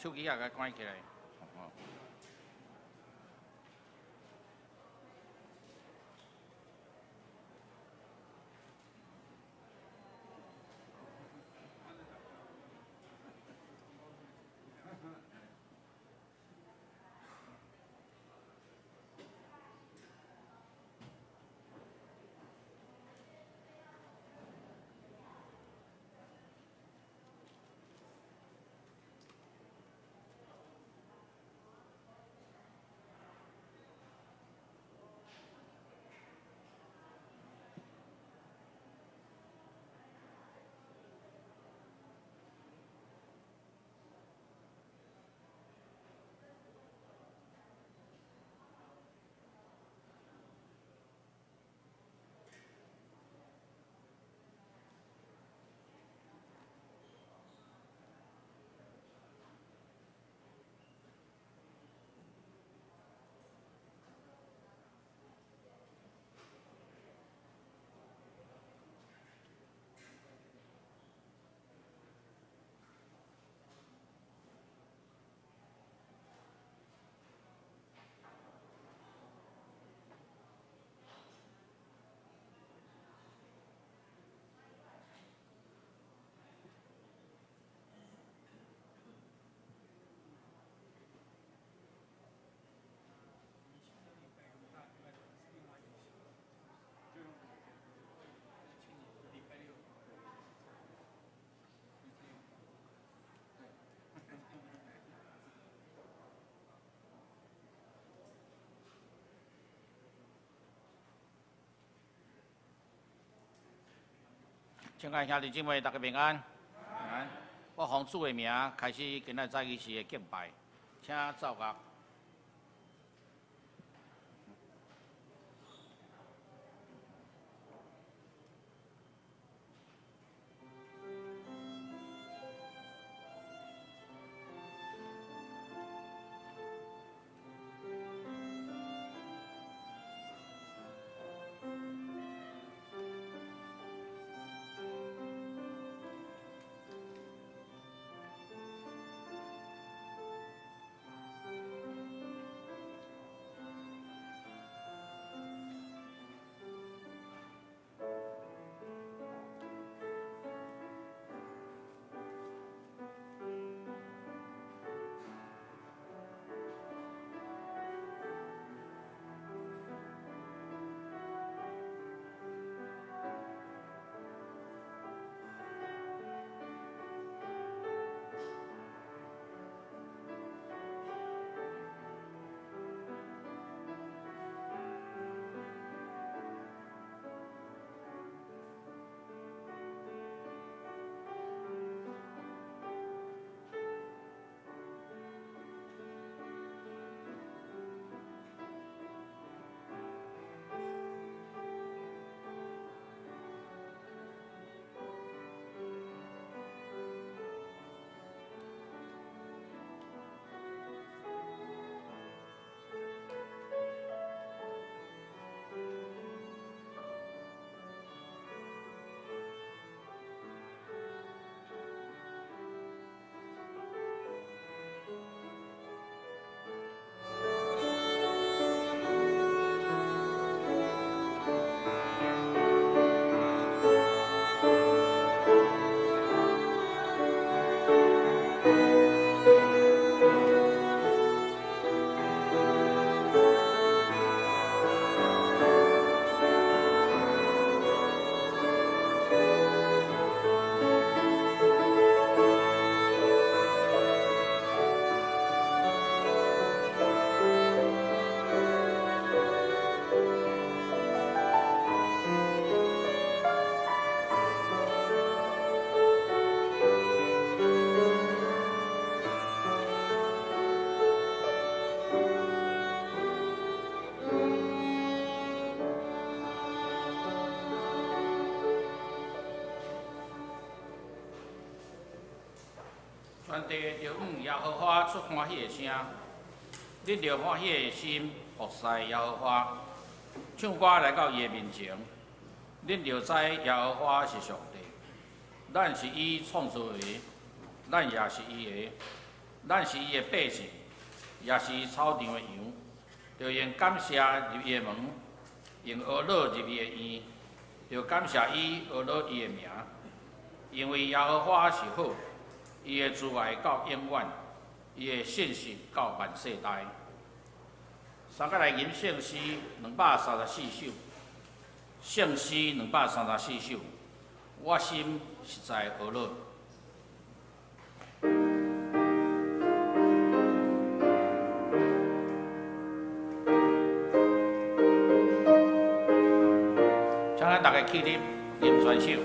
手机也甲关起来。哦。请爱兄弟姊妹，大家平安。平安。我奉主的名开始今仔早起时的敬拜，请照乐。全地着向耶和华出欢喜的声，恁着欢喜的心服侍耶和华，唱歌来到伊的面前。恁着知耶和华是上帝，咱是伊创造的，咱也是伊的。咱是伊的百姓，也是草场的羊，就用感谢入伊的门，用学乐入伊的院，就感谢伊学乐伊的名，因为耶和华是好，伊的慈爱到永远，伊的信实到万世代。三甲来吟圣诗234首，圣诗234首，我心实在学乐。请咱大家起立，吟全首。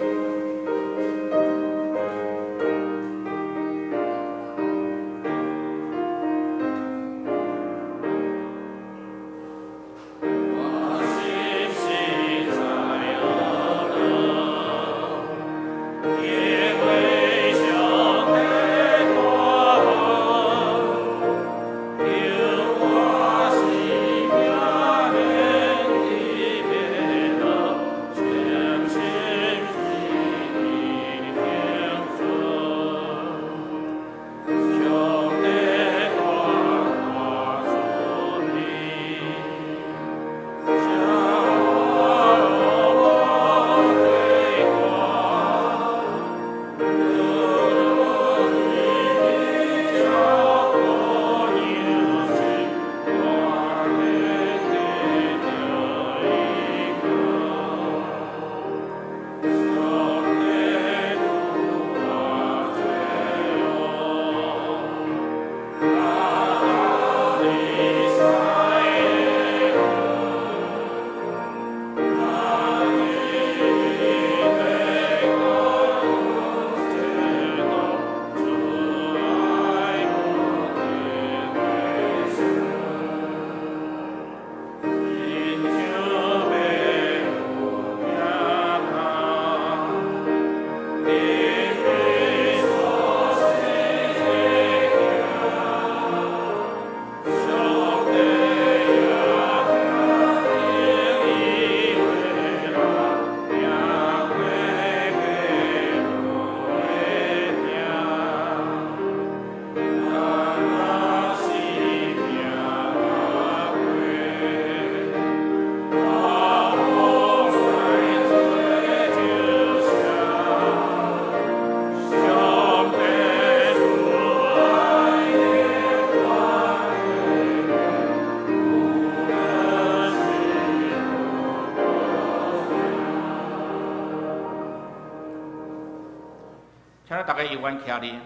请大家永远徛哩，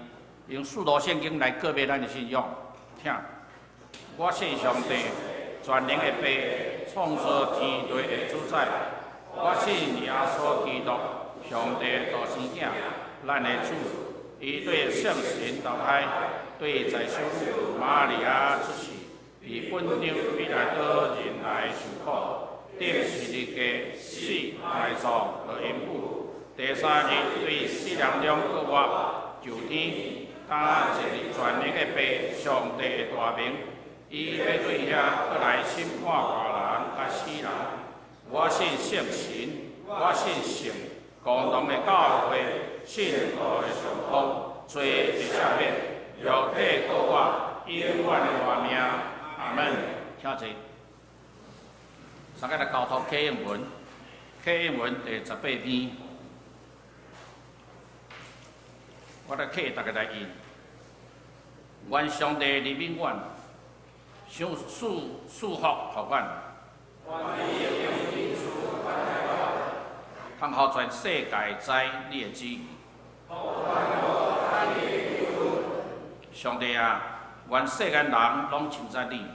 用四路圣经来告别咱的信仰。听，我信上帝，全能的爸，创造天地的主宰。我信耶稣基督，上帝大生囝，咱的主。伊对圣神投胎，对在修女玛利亚出世，以本场必来到人来受苦，顶十字架死埋葬和因父。第三日对死人中搁活就天，他是全能的爸，上帝的大名。伊要对遐搁来审判活人甲死人。我信圣神，我信圣共同的教会，信徒的上方，罪的赦免，肉体搁活，永远的活命。阿门。请坐。三个来交托启应文，启应文第18篇。我来启大家来印。愿上帝的永远，祝福互阮。通互全世界知你的旨意。上帝啊，愿世间人拢称赞你。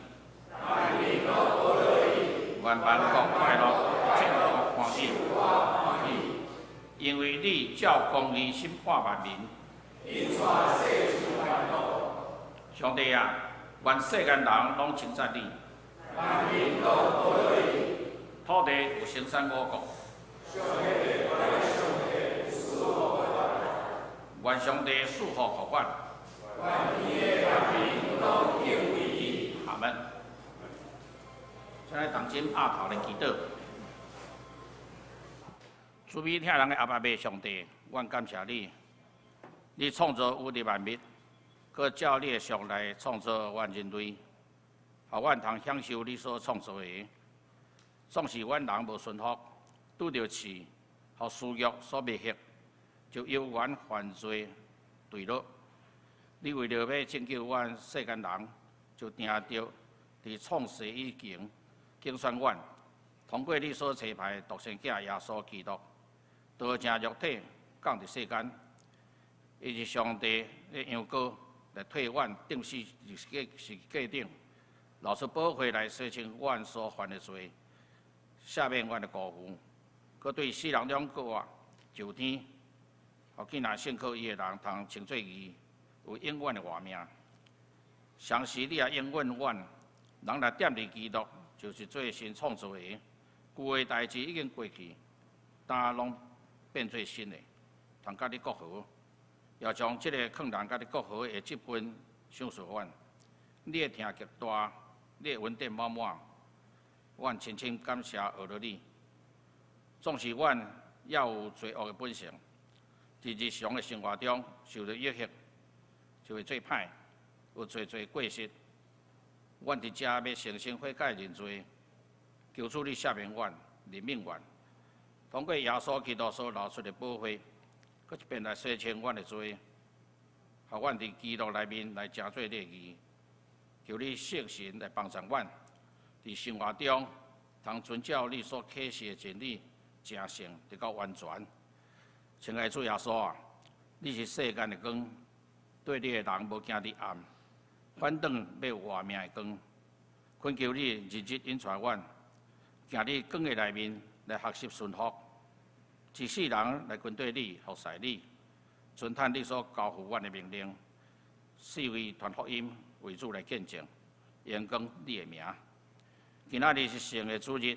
愿万国快乐，幸福欢喜。因为你照公义审判万民。上帝啊，愿世间人拢称赞你。土地有生产五谷。愿上帝赐福互阮。阿门。现在同心压头来祈祷。慈悲听人的阿爸爸上帝，阮感谢你，你创造有的万物，佮照你的常来创造阮人类，互阮通享受你所创造的。总是阮人无顺服，拄着刺，互私欲所迷惑，就由阮犯罪坠落。你为了要拯救阮世间人，就定着伫创世以前竞选阮，通过你所差派独生囝耶稣基督，道成肉体降伫世间，伊是上帝的羊羔，来替阮定死是价顶，流出宝血来洗清阮所犯的罪。赦免阮的辜负，佮对世人两个就天，互囡仔信靠伊的人，通称做义，有永远的活命。相时你也应允阮，人若踮伫基督，就是做新创造的，旧的代志已经过去，但拢变做新的，通甲你国和，也将即个劝人甲你国和的这份赏赐阮。你的听极大，你的恩典满满。阮深深感谢学了你，总是阮也有罪恶的本性，伫日常的生活中受到约束，就会做歹，有做过失。阮伫遮要诚心悔改认罪，求主你赦免阮，怜悯阮，通过耶稣基督所流出的宝血，搁一遍来洗清阮的罪，互阮伫基督内面来成做你的义。求你圣神来帮助阮。伫生活中，通遵照你所启示的真理，诚信得到完全。亲爱的主耶稣啊，你是世间的光，对你的人无惊伫暗，反倒要活命的光。恳求你日日引带阮，行你光的内面来学习顺服，一世人来跟对你、服侍你，遵探你所交付阮的命令，四位传福音，为主来见证，荣光你的名。今仔日是圣的主日，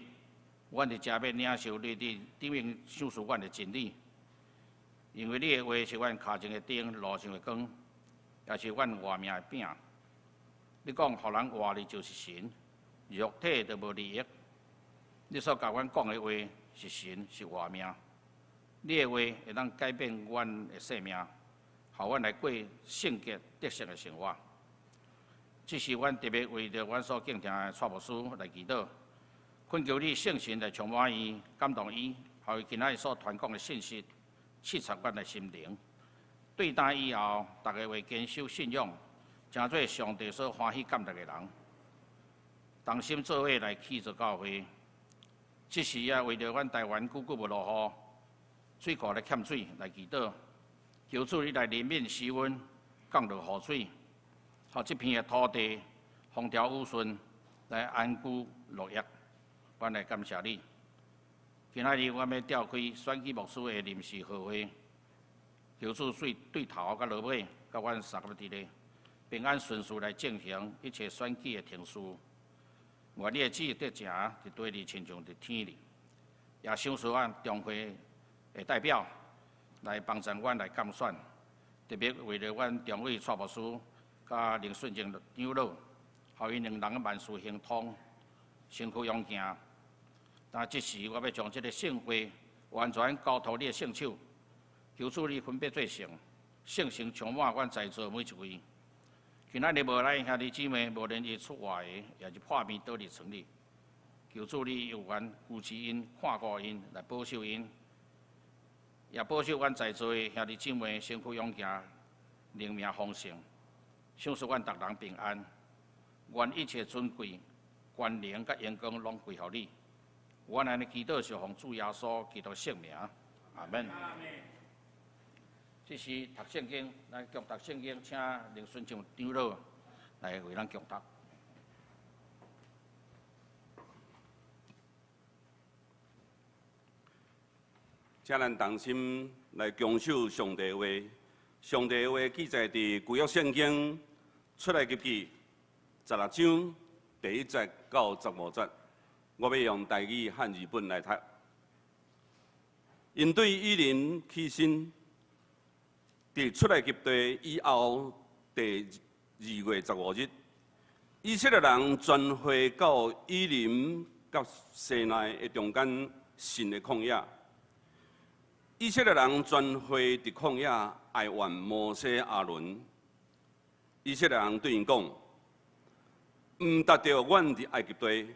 阮伫遮要领受你伫顶面赏赐阮的真理，因为你的话是阮脚前的灯，路上的光，也是阮活命的饼。你讲，互人活的就是神，肉体就无利益。你所甲阮讲的话是神，是活命。你的话会当改变阮的生命，互阮来过圣洁得胜的生活。这是阮特别为着阮所敬听的蔡牧师来祈祷，恳求你圣神来充满伊，感动伊，互伊今仔日所传讲的信息，刺插阮的心灵。对待以后，大家会坚守信仰，成做上帝所欢喜感动的人，同心做伙来去做教会。这时也为着阮台湾久久无落雨，水库来欠水来祈祷，求主你来怜悯施恩，降落雨水。互这片的土地风调雨顺，来安居乐业。阮来感谢你。今仔日阮要召开选举牧师的临时会会，求主对头甲落尾，甲阮三个伫咧平安顺遂来进行一切选举的程序。愿你的旨意得成，伫地里亲像伫天里。也赏赐阮中会的代表来帮助阮来监选，特别为了阮中委蔡牧师。甲林顺正长老，互因两人万事亨通，身躯勇健。但即时我要将这个圣会完全交托你的圣手，求主你分别做圣，圣神充满阮在座每一位。今仔日无来兄弟姊妹，无论伊出外的，也是破面倒立成立。求主你有缘扶持因、看顾因，来保守因，也保守阮在座的兄弟姊妹身躯勇健，灵命丰盛。赏赐阮逐人平安，愿一切尊贵、关联甲荣光拢归乎你。阮安尼祈祷是奉主耶稣基督圣名，阿门。这是读圣经，咱共读圣经，请林顺正长老来为咱共读。请咱同心来共守上帝话。上帝话记载伫旧约圣经出来记16章第1节到15节，我要用台语和日本来读。因对以琳起身，伫出来记地以后第2月15日，以色列人全会到以琳甲西奈的中间神的旷野。以色列人全会伫旷野哀怨摩西、亚伦，以色列人对因讲：毋达到阮伫埃及地，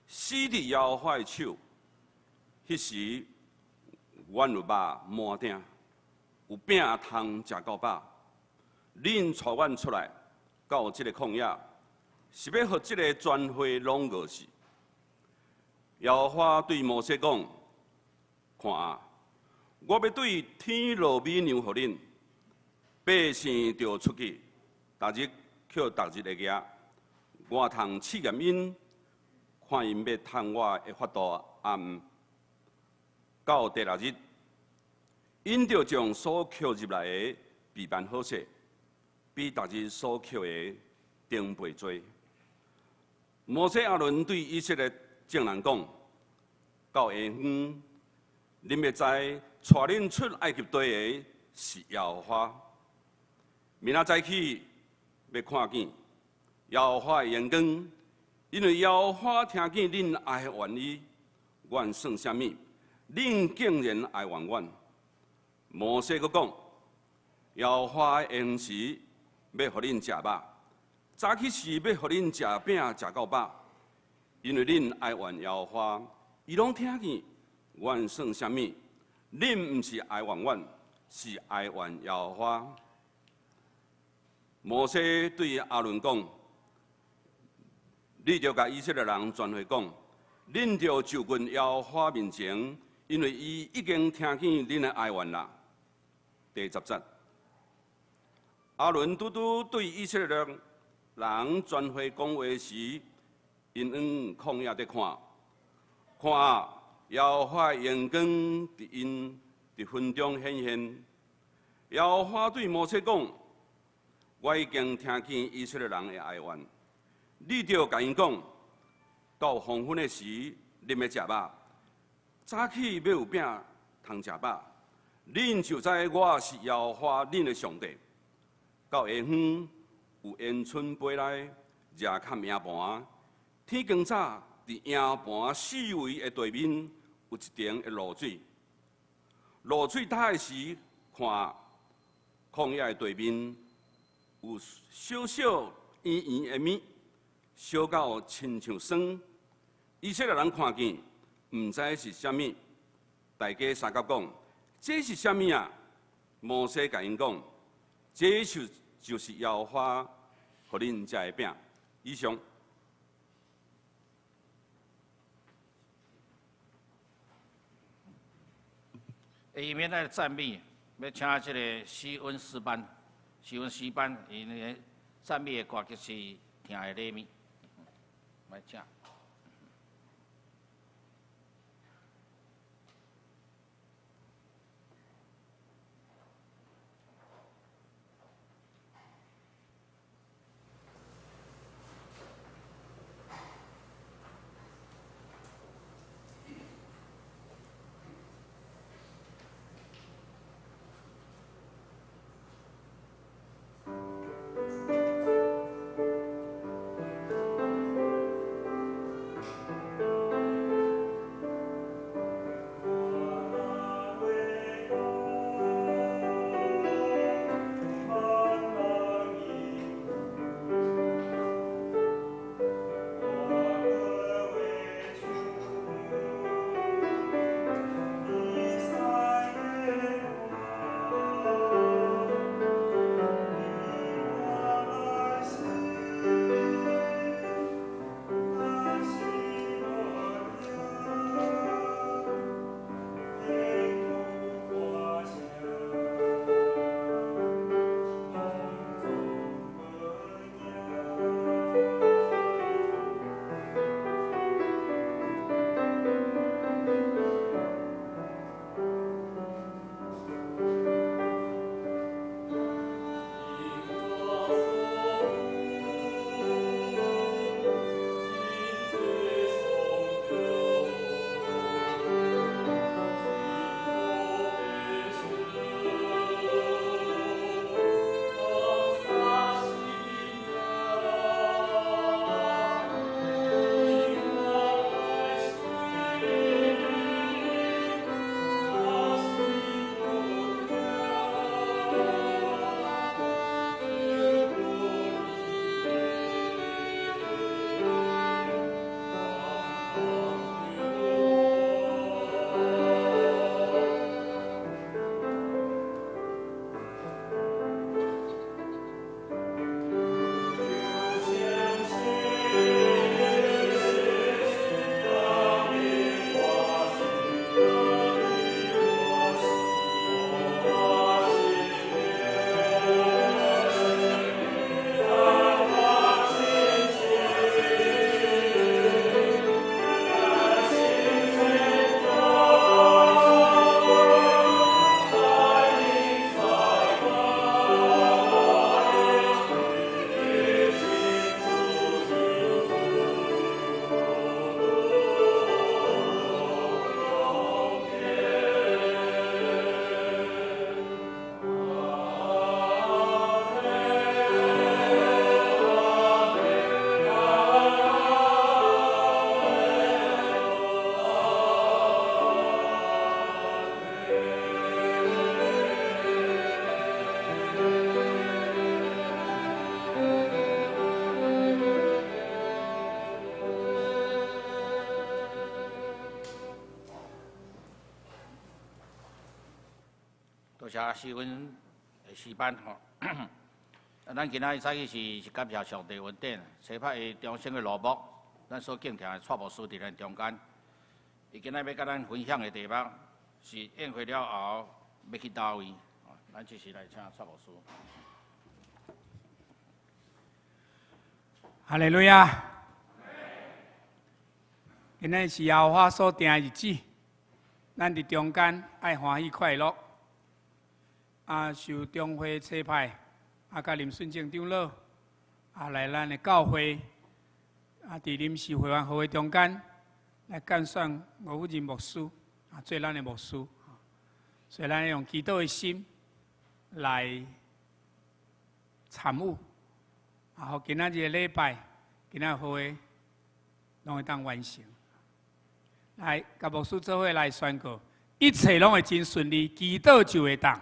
死伫耶和华的手。迄时，阮有肉满鼎，有饼通食到饱。恁带阮出来到即个旷野，是要互即个全会拢饿死。耶和华对摩西讲：看啊，我要对天落米粮互恁，百姓就出去，逐日捡逐日的业。我通试验因，看因要趁我的法度暗。到第6日，因着将所捡入来的比办好势，比逐日所捡的顶倍多。摩西亚伦对以色列众人讲：到下昏，恁要知带恁出埃及地的是耶和华。明仔早起要看见耶和华的眼光，因为耶和华听见恁爱的愿意，愿算什么？恁竟然爱怨阮。摩西阁讲：耶和华的恩时要互恁食肉，早起时要互恁食饼食到饱，因为恁爱怨耶和华，伊拢听见。怨算什么？恁毋是爱怨阮，是爱怨耶和华。摩西对阿伦讲：你着甲以色列人全会讲，恁着就近耶和华面前。因为伊已经听见恁的哀怨啦。第10节，阿伦拄拄对以色列人全会讲话时，因旷野伫看，看啊，耶和华眼光伫因伫云中显现。耶和华对摩西讲：我已经听见以色列人的哀怨，你着甲因讲，到黄昏的时，恁要食肉。早起要有饼通食饱，恁就知我是耶和华恁的上帝。到下昏有烟囱飞来，热较营盘。天光早，伫营盘四围的地面有一点的露水。露水大的时，看旷野的地面有小小圆圆的面，小到亲像霜。以色列人看见。毋知是啥物，大家三甲讲：这是啥物啊？摩西甲因讲：这就是耶和华互恁食的饼。以上。下面来赞美，要请这个西恩诗班，因个赞美的歌曲是《听的礼物》，来请。谢师阮的诗班吼。咱今仔早起是感谢上帝恩典，初拍的中生的罗幕，咱所敬听的蔡牧师伫咱中间。伊今仔要甲咱分享的题目是宴会了后要去倒位，咱即时来请蔡牧师。哈利路亚！今仔是耶和华所定的日子，咱伫中间爱欢喜快乐。受中会差派，甲林顺正长老，来咱的教会，伫临时会员会的中间来拣选吴福仁牧师，做咱的牧师。所以咱用祈祷的心来参悟。好，今仔日的礼拜，今仔会拢会当完成。来，甲牧师做伙来宣告，一切拢会真顺利，祈祷就会当。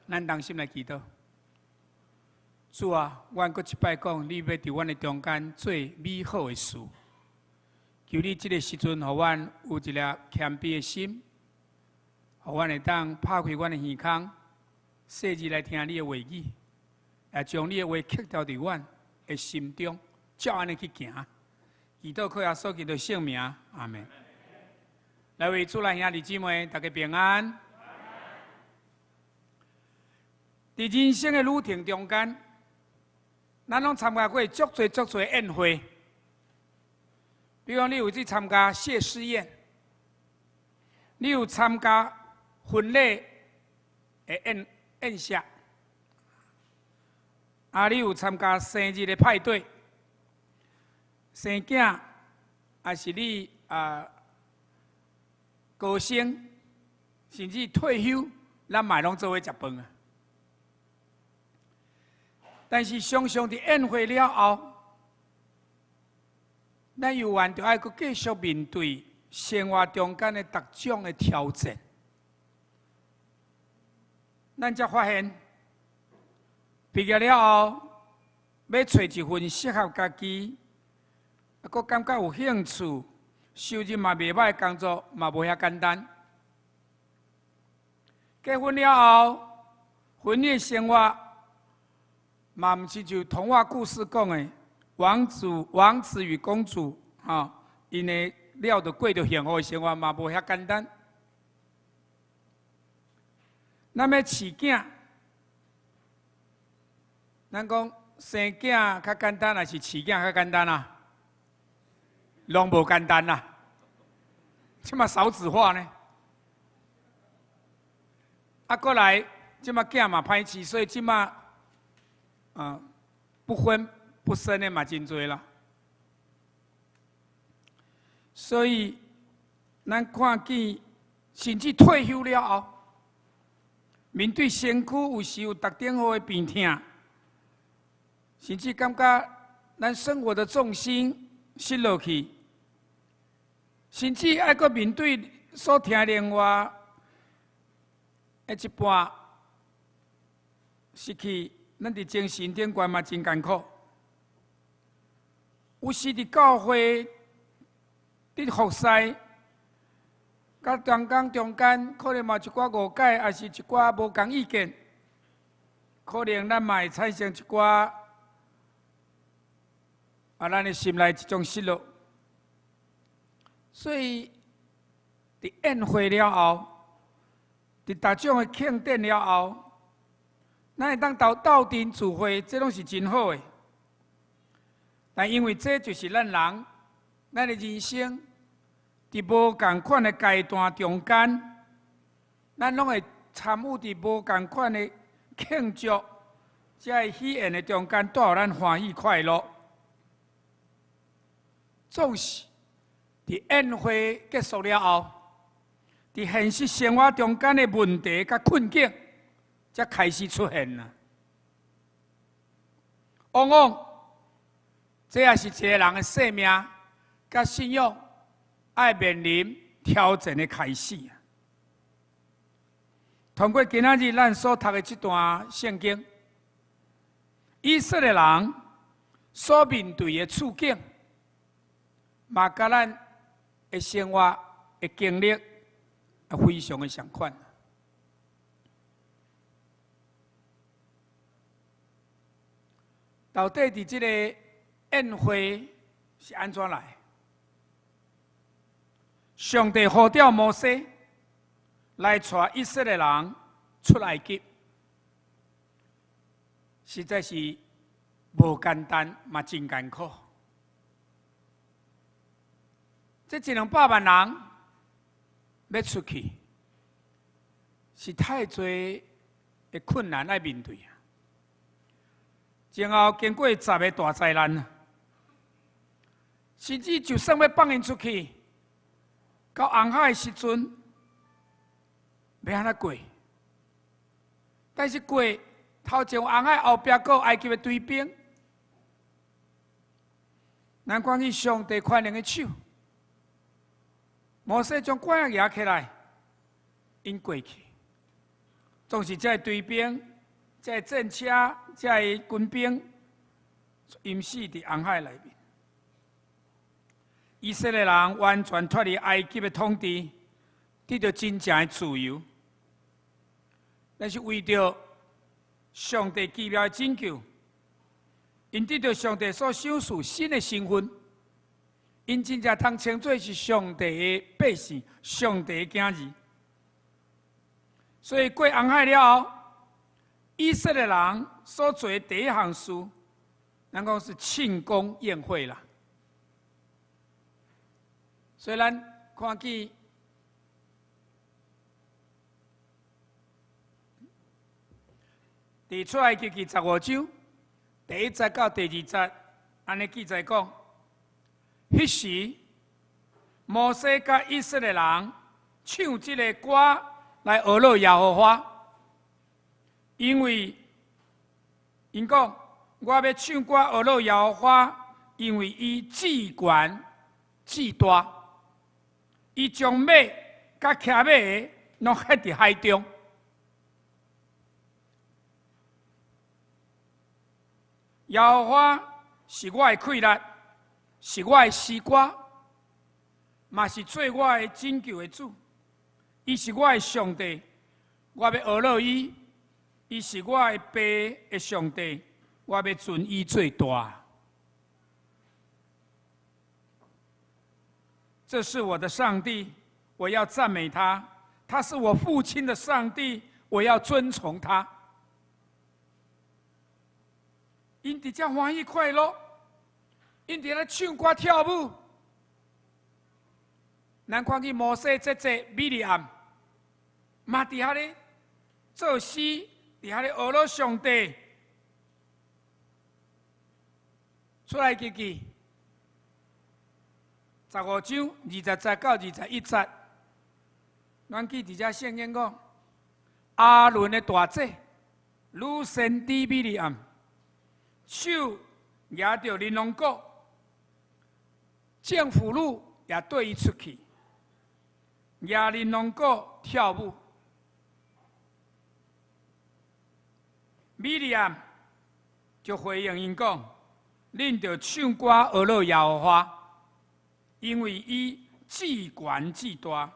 咱同心来祈祷。主啊，阮搁一摆讲，你要伫阮的中间做美好的事。求你这个时阵，互阮有一粒谦卑的心，互阮会当拍开阮的耳孔。细日来听你的话语，也将你的话刻掉伫阮的心中，照安尼去行。祈祷靠耶稣基督圣名，阿门。来为主来兄弟姊妹，大家平安。伫人生的旅程中间，咱拢参加过足侪宴会，比如你有去参加谢师宴，你有参加婚礼的宴席，你有参加生日的派对，生囝，是你高升，甚至退休，咱嘛拢做伙食饭啊。但是常常伫宴会了后，咱犹原着爱搁继续面对生活中间的各种的挑战。咱才发现，毕业了后，要找一份适合家己，搁感觉有兴趣、收入嘛袂歹的工作，嘛无遐简单。结婚了后，婚姻生活嘛毋是就童话故事讲的王子与公主因的了着过着幸福的生活，嘛无遐简单。咱要饲囝，咱讲生囝较简单，还是饲囝较简单啊？拢无简单啦，即嘛少子化呢？过来，即嘛囝嘛歹饲，所以即嘛不婚不生的嘛真多啦。所以咱看见，甚至退休了后，面对身躯有时有特定好的病痛，甚至感觉咱生活的重心失落去，甚至爱搁面对所听电话的一半，失去咱伫精神顶关嘛真艰苦。有时伫教会伫服侍。甲同工中间，可能嘛一寡误解，也是一寡无同意见，可能咱嘛会产生一寡咱的心内一种失落。所以，伫宴会了后，伫大众的庆典了后，咱会当斗阵聚会，这拢是真好的。但因为这就是咱人，咱的人生。伫无共款的阶段中间，咱拢会参与伫无共款的庆祝、这喜宴的中间，带予咱欢喜快乐。总是伫宴会结束了后，伫现实生活中间的问题甲困境，才开始出现啦。往往这也是一个人的生命甲信仰。爱面临挑战的开始。通过今仔日咱所读的这段圣经，以色列人所面对的处境，嘛甲咱的生活的经历非常的相款。到底伫这个宴会是安怎来？上帝呼召摩西来带以色列人出埃及，实在是无简单，嘛真艰苦。这100万人要出去，是太多的困难来面对啊！然后经过10个大灾难，甚至就算要放因出去，到红海的时阵，要安怎过？但是过头前红海后壁个埃及的追兵，难怪去上帝宽容的手。摩西将拐压起来，因过去，总是这追兵、这战车、这军兵，因死伫红海内面。以色列人完全脱离埃及的统治，得到真正的自由。但是为着上帝奇妙的拯救，因得到上帝所赏赐新的身份。因真正通称作是上帝的百姓，上帝的囝儿。所以过红海了后，以色列人所做的第一项事，咱讲是庆功宴会啦。所以咱看见伫出埃及记15章第1节到第2节，安尼记载讲。迄时，摩西甲以色列人唱这个歌来学乐耶和华，因为因讲我要唱歌学乐耶和华，因为伊至悬至大，伊将马甲骑马的拢ฮ็伫海中。耶和华是我的快乐。是我的诗歌，嘛是做我的拯救的主。伊是我的上帝，我要学乐伊。伊是我的爸的上帝，我要尊伊最大。这是我的上帝，我要赞美他。他是我父亲的上帝，我要尊崇他。因伫遮欢喜快乐。因伫咧唱歌跳舞，咱看见摩西姐姐米利暗，嘛伫遐咧作诗，伫遐咧学乐上帝。出来记记，15章20节到21节，咱记伫遮圣经讲，阿伦的大姐女先知米利暗，手拿着玲珑果。政府路也对伊出去，亚林龙果跳舞。米利暗就回应因讲：“恁着唱歌学乐耶和华，因为伊至悬至大，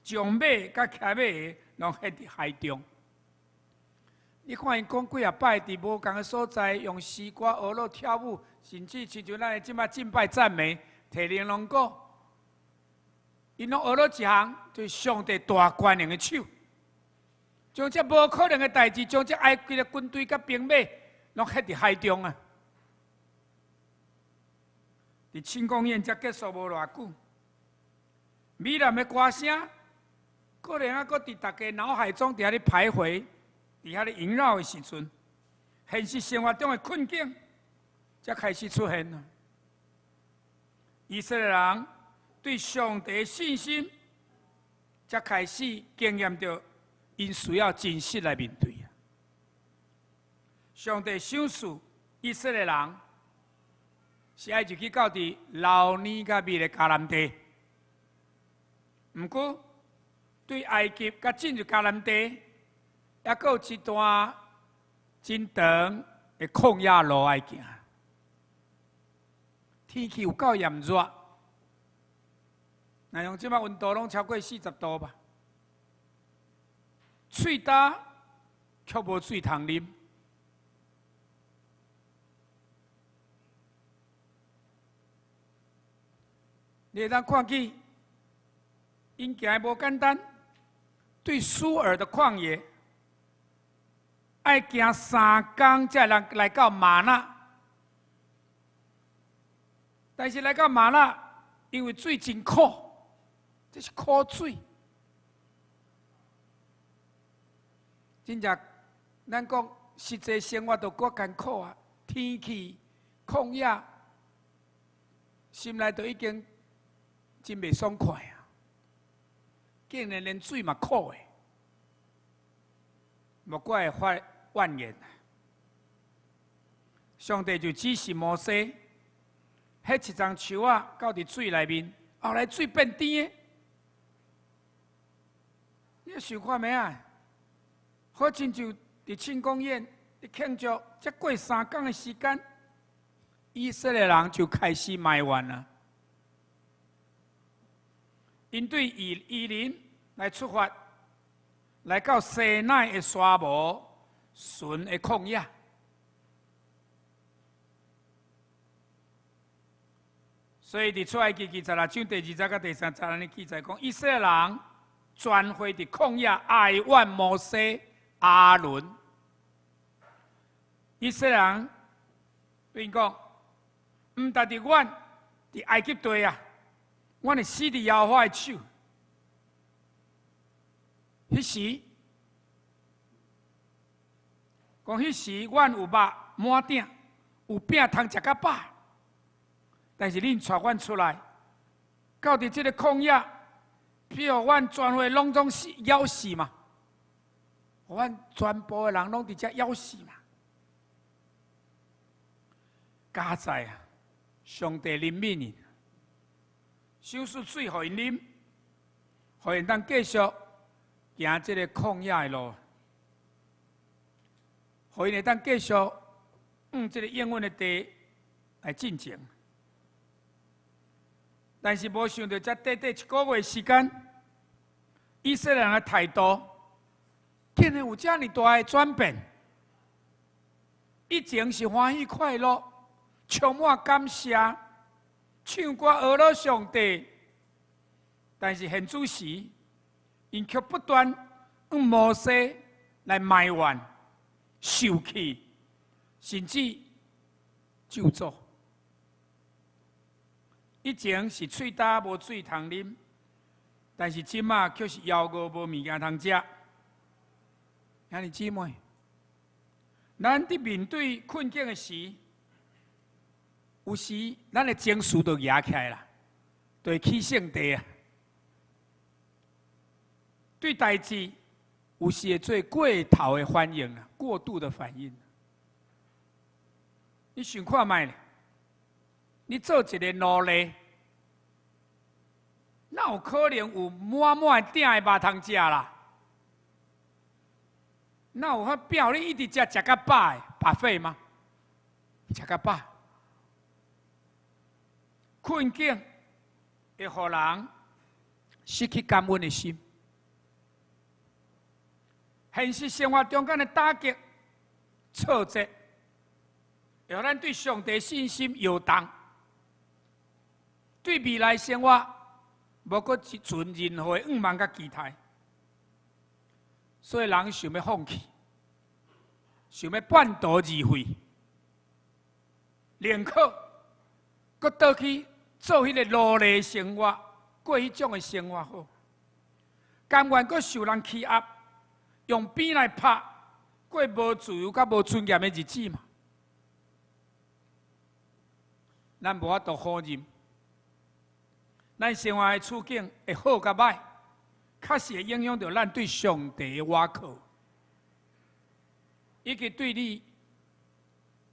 将马甲骑马的拢ฮ็伫海中。”你看因讲几啊摆伫无共的所在，用诗歌学乐跳舞，甚至亲像咱即摆敬拜赞美。摕玲珑果，因拢学了一项，就是上帝大权能的手，将这无可能的代志，将这埃及的军队甲兵马，拢ฮ็伫海中啊！伫庆功宴才结束无偌久，米兰的歌声，可能还阁伫大家脑海中伫遐咧徘徊，伫遐咧萦绕的时阵，现实生活中的困境才开始出现了。以色列人对上帝的信心，才开始经验到，因需要真实来面对。上帝赏赐以色列人，是爱入去到伫老尼甲米的迦南地。毋过，对埃及甲进入迦南地，还阁有一段真长的旷野路要行。天气有够炎热，那用即摆温度拢超过40度吧。喙焦却无水通啉。你会当看见，因行无简单，对苏尔的旷野，爱行3天才能来到玛纳。但是来到玛纳，因为水真苦，这是苦水。真正，咱讲实际生活都够艰苦啊！天气、旷野，心内都已经真袂爽快啊！竟然连水嘛苦的，莫怪会发怨言。上帝就指示摩西，迄一张树啊，到伫水内面，后来水变甜的。你想看咩啊？好亲像伫庆功宴，伫庆祝，才过3天的时间，以色列人就开始埋怨了。因对以林来出发，来到西奈的沙漠、纯的旷野。所以伫出埃及记26章第20到第30节的记载讲，以色列人全会伫旷野哀怨摩西、阿伦。以色列人对因讲，毋但伫阮伫埃及地啊，阮会死伫耶和华的手。迄时，讲迄时，阮有肉满鼎，有饼通食甲饱。但是恁带阮出来，到伫这个旷野，比如阮全会拢总是枵死嘛，阮全部的人拢伫遮枵死嘛。加在啊，上帝怜悯因，赏赐水互因啉，互因当继续行这个旷野的路，互因会当继续这个应允的地来进前。但是无想到，才短短1个月时间，以色列人的态度竟然有这么大的转变。以前是欢喜快乐，充满感谢，唱歌讹了上帝。但是现此时，因却不断用摩西来埋怨、受气，甚至咒诅。以前是喙焦无水通啉，但是即马却是枵餓无物件通食。兄弟姊妹，咱伫面对困境的时，有时咱的情绪就压起来啦，就会起性地啊。对代志有时会做过头的反应啦，过度的反应。你想看卖咧？你做一个奴隶，哪有可能有满满鼎的肉通食啦？哪有法表你一直食甲饱的白费吗？食甲饱，困境会互人失去感恩的心。现实生活中间的打击、挫折，会让咱对上帝信心摇动。对未来生活无搁存任何的望甲期待，所以人想要放弃，想要半途而废，宁可搁倒去做迄个奴隶生活，过迄种的生活好，甘愿搁受人欺压，用鞭来拍，过无自由甲无尊严的日子嘛。咱无法度好忍。咱生活的处境会好甲歹，确实会影响到咱对上帝的倚靠，以及对你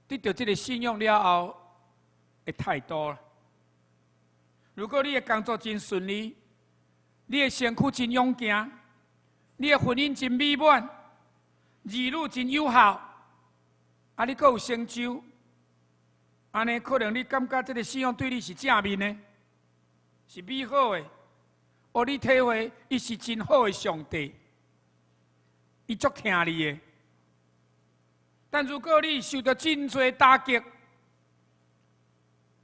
得到这个信仰了后的态度。如果你的工作真顺利，你的身躯真勇健，你的婚姻真美满，儿女真有效，你阁有成就，安尼可能你感觉这个信仰对你是正面的。是美好的，互你体会，伊是真好的上帝。伊足听你的。但如果你受到真多打击，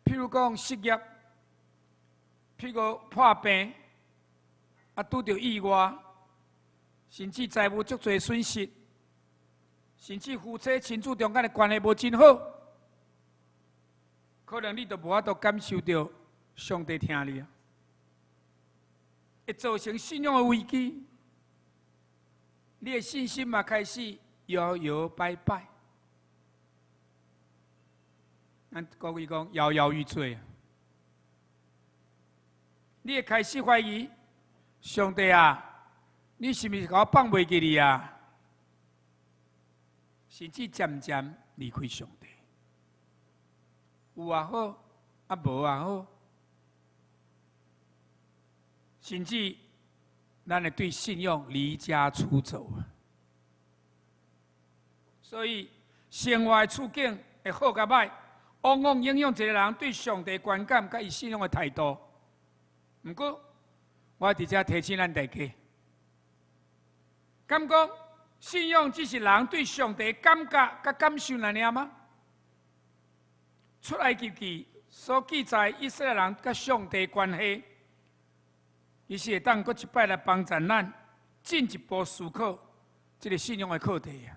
譬如讲失业，譬如破病，拄到意外，甚至财务足多损失，甚至夫妻亲子中间的关系无真好，可能你都无法度感受到上帝听你啊，会造成信仰的危机，你的信心嘛开始摇摇摆摆。咱国语讲摇摇欲坠，你会开始怀疑上帝啊，你是不是甲我放袂记你啊？甚至渐渐离开上帝，有也好，无也好，甚至咱会对信仰离家出走啊。所以生活的处境会好甲歹，往往影响一个人对上帝观感甲伊信仰的态度。不过，我伫遮提醒咱大家，敢讲信仰只是人对上帝感觉甲感受那尔吗？出埃及记所记载以色列人甲上帝关系，伊是会当搁一摆来帮助咱进一步思考这个信仰的课题啊。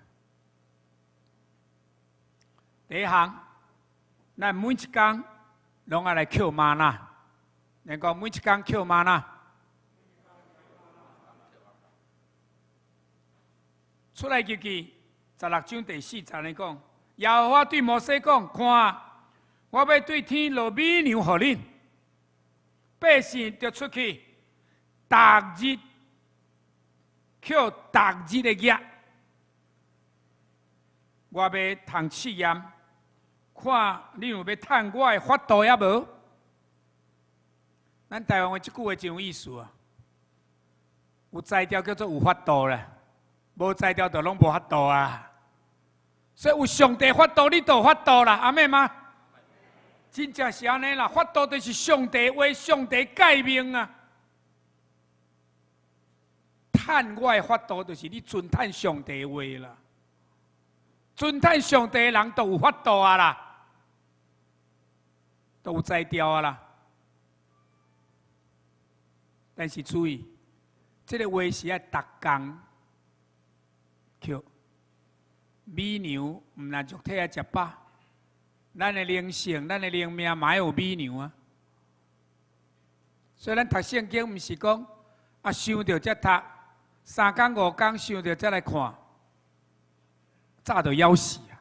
第一项，咱每一天拢爱来捡玛纳。人讲每一天捡玛纳。出来记记16章第4节来讲，耶和华对摩西讲：看，我要对天落美牛予恁，百姓就出去，逐日捡逐日的业，我要通试验，看你有要趁我的法度也无？咱台湾话这句话真有意思啊！有才调叫做有法度啦。无才调就拢无法度啊！所以有上帝法度，你就有法度啦，阿妹吗？真正是安尼啦，法度就是上帝话，上帝诫命啊。趁我的法度，就是你尊趁上帝话啦。尊趁上帝的人，都有法度啊啦，都有才调啊啦。但是注意，这个话是要逐工。美牛毋但肉体啊食饱，咱的灵性、咱的灵命嘛有美牛啊。所以咱读圣经，毋是讲啊想到才读，3工5工想到才来看，早就夭死啊。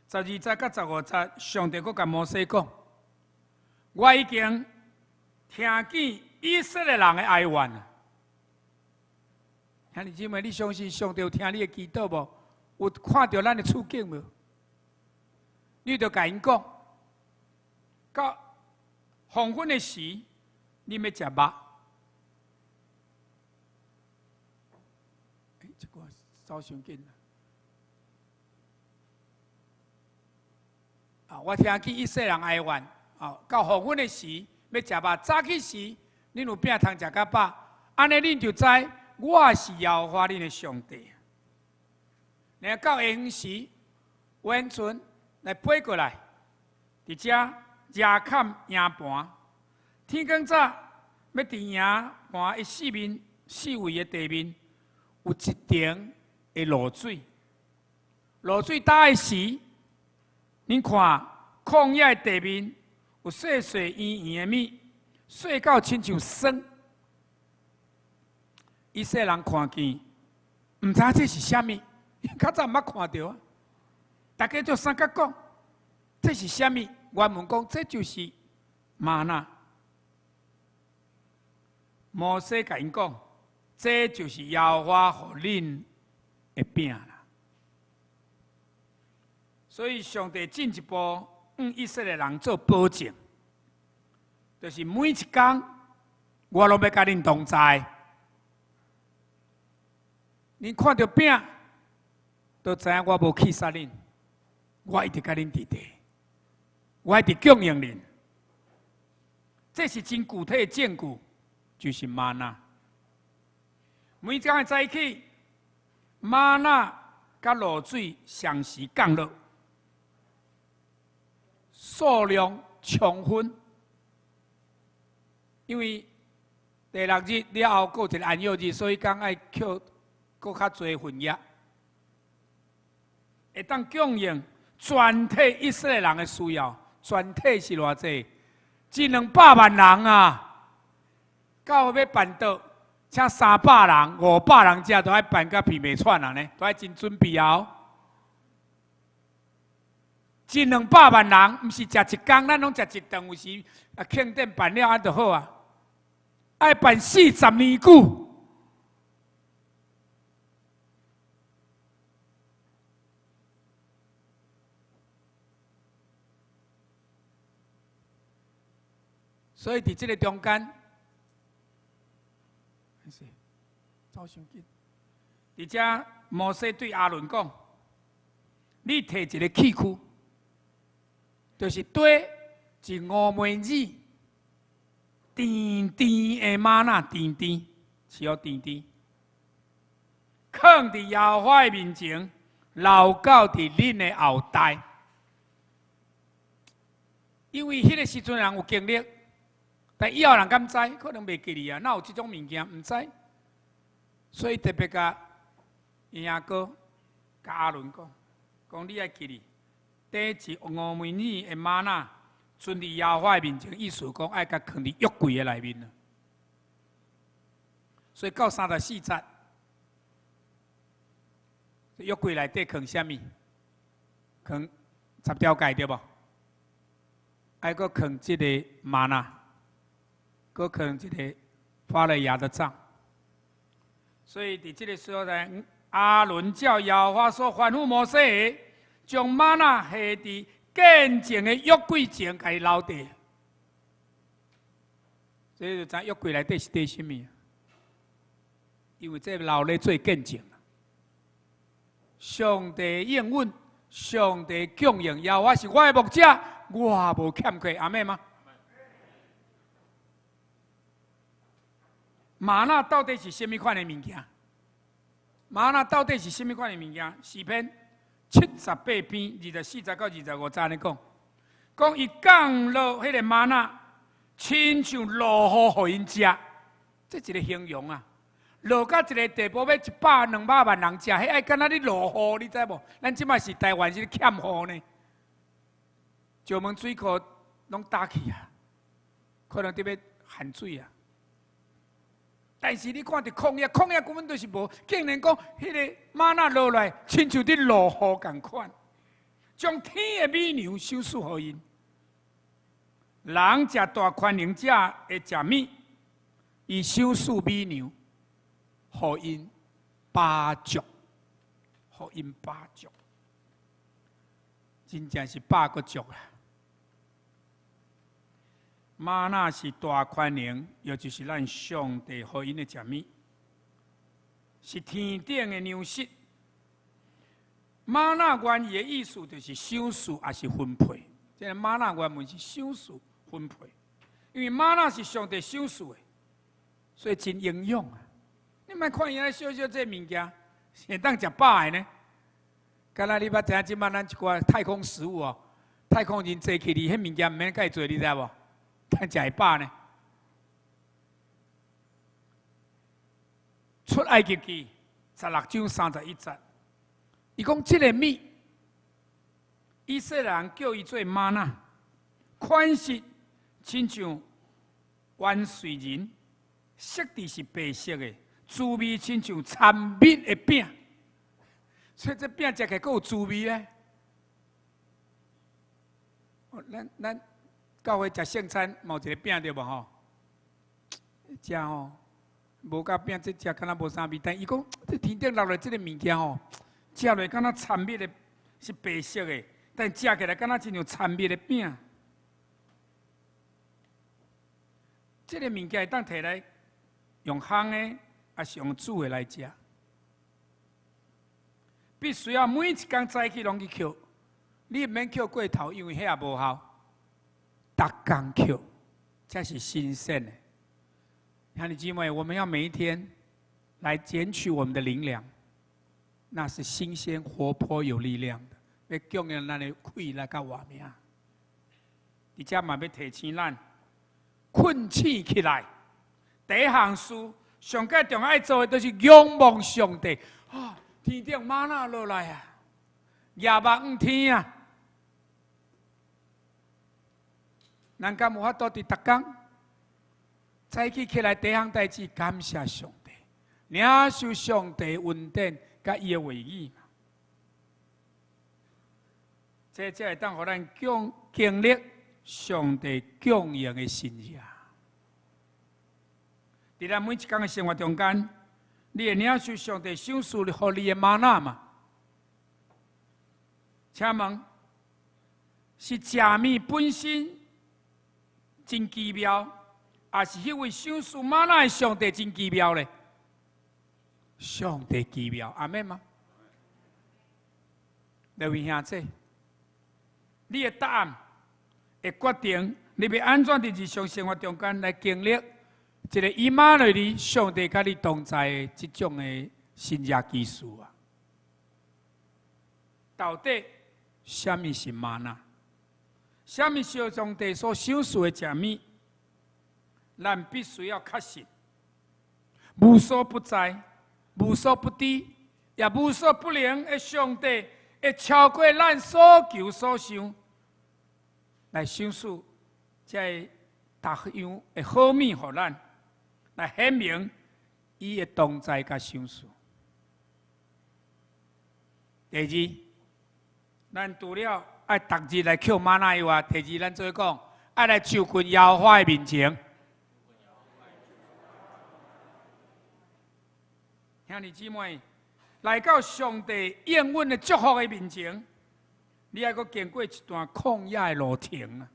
12节到15节，上帝佫甲摩西讲：我已经听见以色列人的哀怨啊！兄弟姊妹，你相信上帝有听你的祈祷无？有看到咱的处境无？你就甲因讲，到黄昏的时，你要食肉。这个走伤紧啦！啊，我听见以色列人哀怨，啊，到黄昏的时要食肉，早起时恁有饼通食甲饱，安尼恁就知。我是耶和华恁的上帝。然后到下昏时，完全来飞过来，伫遮夜坎营盘。天光早要伫营盘的四围的地面，有一顶的露水。露水打的时，恁看旷野的地面有细细圆圆的米，细到亲像霜。以色列人看见，毋知这是啥物，较早毋捌看到啊。大家就三角讲，这是啥物？原文讲，这就是玛纳。摩西甲因讲，这就是耶和华予恁的饼啦。所以上帝进一步以色列人做保证，就是每一天，我拢要甲恁同在。恁看到饼，都知影我无气杀恁，我一直甲恁伫地，我一直供应恁。这是真具体的证据，就是玛纳。每天的早起，玛纳甲露水相时降落，数量充分。因为第6日了后，过一个安息日，所以讲爱扣搁较侪份额，会当供应全体以色列人的需要。全体是偌济？100-200万人啊！到要办到，请300人、500人遮都爱办甲皮袂喘啊呢，都爱真准备哦。100-200万人，毋是食一工，咱拢食一顿，有时啊庆典办了啊就好啊。爱办40年久。所以伫这个中间，走伤紧。伫遮摩西对阿伦讲：“你摕一个器具，就是堆一5枚子，甜甜的玛纳，甜甜，是要甜甜，放伫耶和华的面前，留到伫恁的后代。因为迄个时阵人有经历。”但以后人敢知？可能袂记哩啊！哪有这种物件？唔知，所以特别甲伊阿哥、甲阿伦讲你爱记哩，第一5枚子的玛纳，存伫耶和华面前，意思讲爱甲放伫约柜的内面了。所以到34节，约柜内底放啥物？放10条街对无？爱搁放这个玛纳。搁可能一个发了芽的杖，所以伫这个时候呢，阿伦叫耶和华所吩咐摩西，将玛纳下伫建净的约柜前，甲伊留地。所以就知约柜内底是缀什么？因为这留咧做见证。上帝应允，上帝供应，耶和华是我的牧者，我无欠缺，阿妹吗？玛纳到底是什么款的物件？玛纳到底是什么款的物件？诗篇78篇24节到25节咧讲伊降落迄个玛纳，亲像落雨互因食，这一个形容啊。落到一个地步，要100-200万人食，迄爱敢若你落雨，你知无？咱即摆是台湾是欠雨呢，石门水库拢打去啊，可能特别限水啊。但是你看到旷野根本就是无，竟然讲迄个玛纳落来，亲像伫落雨共款，将天的美牛收赐互因。人食大宽宁者会食米，伊收赐美牛，互因饱足，互因饱足，真正是饱个足啊！玛纳是大宽宁，也就是咱上帝互因的食物，是天顶的粮食。玛纳原意的意思就是赏赐，也是分配。这个玛纳原文是赏赐分配，因为玛纳是上帝赏赐的，所以真营养啊！你莫看伊咧小小这物件，会当食饱的呢。敢若你捌知影即摆咱一寡太空食物哦，太空人坐起哩，迄物件毋免介做，你知无？但食会饱呢。出埃及记16章31节，伊讲这个米，以色列人叫伊做玛纳，款式亲像圆穗仁，色质是白色的，滋味亲像掺蜜的饼，所以这饼食起来阁有滋味咧。咱教会食圣餐，冇一个饼对无吼？食吼，无甲饼，这食敢若无啥味。但伊讲，这天顶落来这个物件吼，食落敢若掺蜜的，是白色的，但食起来敢若亲像掺蜜的饼。这个物件会当摕来用烘的，还是用煮的来食？必须要每一天早起拢去捡，你唔免捡过头，因为迄也无效。逐工捡，才是新鲜的。兄弟姐妹，我们要每一天来捡取我们的灵粮，那是新鲜、活泼、有力量的，要供应咱的气来到活命。而且嘛要提醒咱，困醒起来。第一项事，上界重要做的就是仰望上帝。啊，天顶吗哪落来啊，夜幕黄天啊，咱敢有法度伫逐工早起来第一项代志，感谢上帝，领受上帝恩典甲伊的话语嘛。这才会当互咱经历上帝供应的新业。伫咱每一天的生活中间，你会领受上帝赏赐互你的吗哪嘛？请问，是食物本身真奇妙，还是迄位赏赐吗哪的上帝真奇妙咧？上帝奇妙，阿妹吗？各位兄弟，你的答案会决定你要安怎伫日常生活中间来经历一个以马内利上帝甲你同在的这种的新约技术啊。到底什么是吗哪？什么是上帝所赏赐的食物？咱必须要确信，无所不在、无所不知，也无所不能的上帝，会超过咱所求所想，来赏赐这逐样的好物予咱，来显明伊的同在甲赏赐。第二，咱除了爱逐日来捡吗哪以外，第二咱做讲，爱来求困耶和华的面前。兄弟姊妹，来到上帝应允的祝福的面前，你还阁经过一段旷野的路程啊！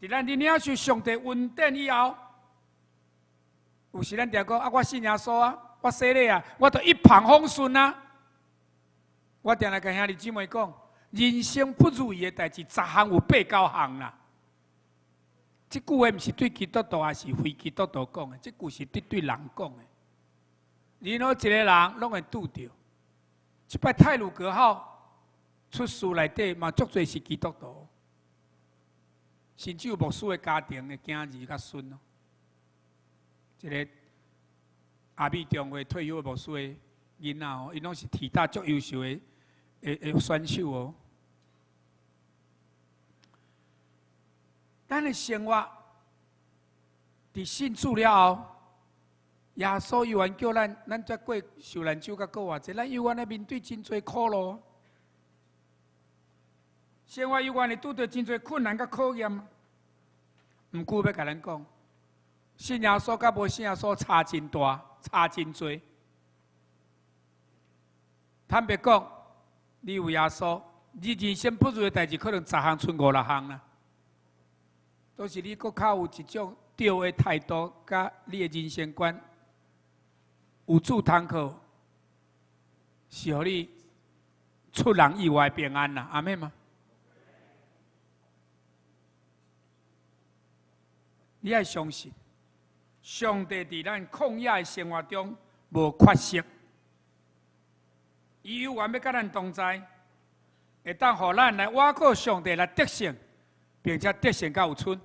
伫咱领受上帝恩典以后，有时咱常讲啊，我信耶稣啊，我洗礼啊，我都一帆风顺啊。我常来跟兄弟姊妹讲，人生不如意的代志，10项有8、9项啦。这句话不是对基督徒还是非基督徒讲的，这句是对人讲的。任何一个人拢会拄到。这摆太鲁阁号出事内底嘛，足侪是基督徒，甚至有牧师的家庭的囝儿甲孙哦。一个阿美中会退休的牧师的囡仔哦，伊拢是体大足优秀的选手哦。咱的生活，伫信主了后，耶稣犹原叫咱再过受难周，甲过偌济，咱犹原来面对真侪苦路，生活犹原会拄到真侪困难甲考验。毋过要甲咱讲，信耶稣甲无信耶稣差真大，差真侪。坦白讲，你有耶稣，你人生不如的代志，可能10项剩5、6项啦。都是你搁较有一种对的态度，甲你的人生观有主通靠，是互你出人意外平安啦，阿妹吗？你要相信，上帝伫咱旷野的生活中无缺席，伊永远要甲咱同在，会当互咱来挖靠上帝来得胜，并且得胜到有剩。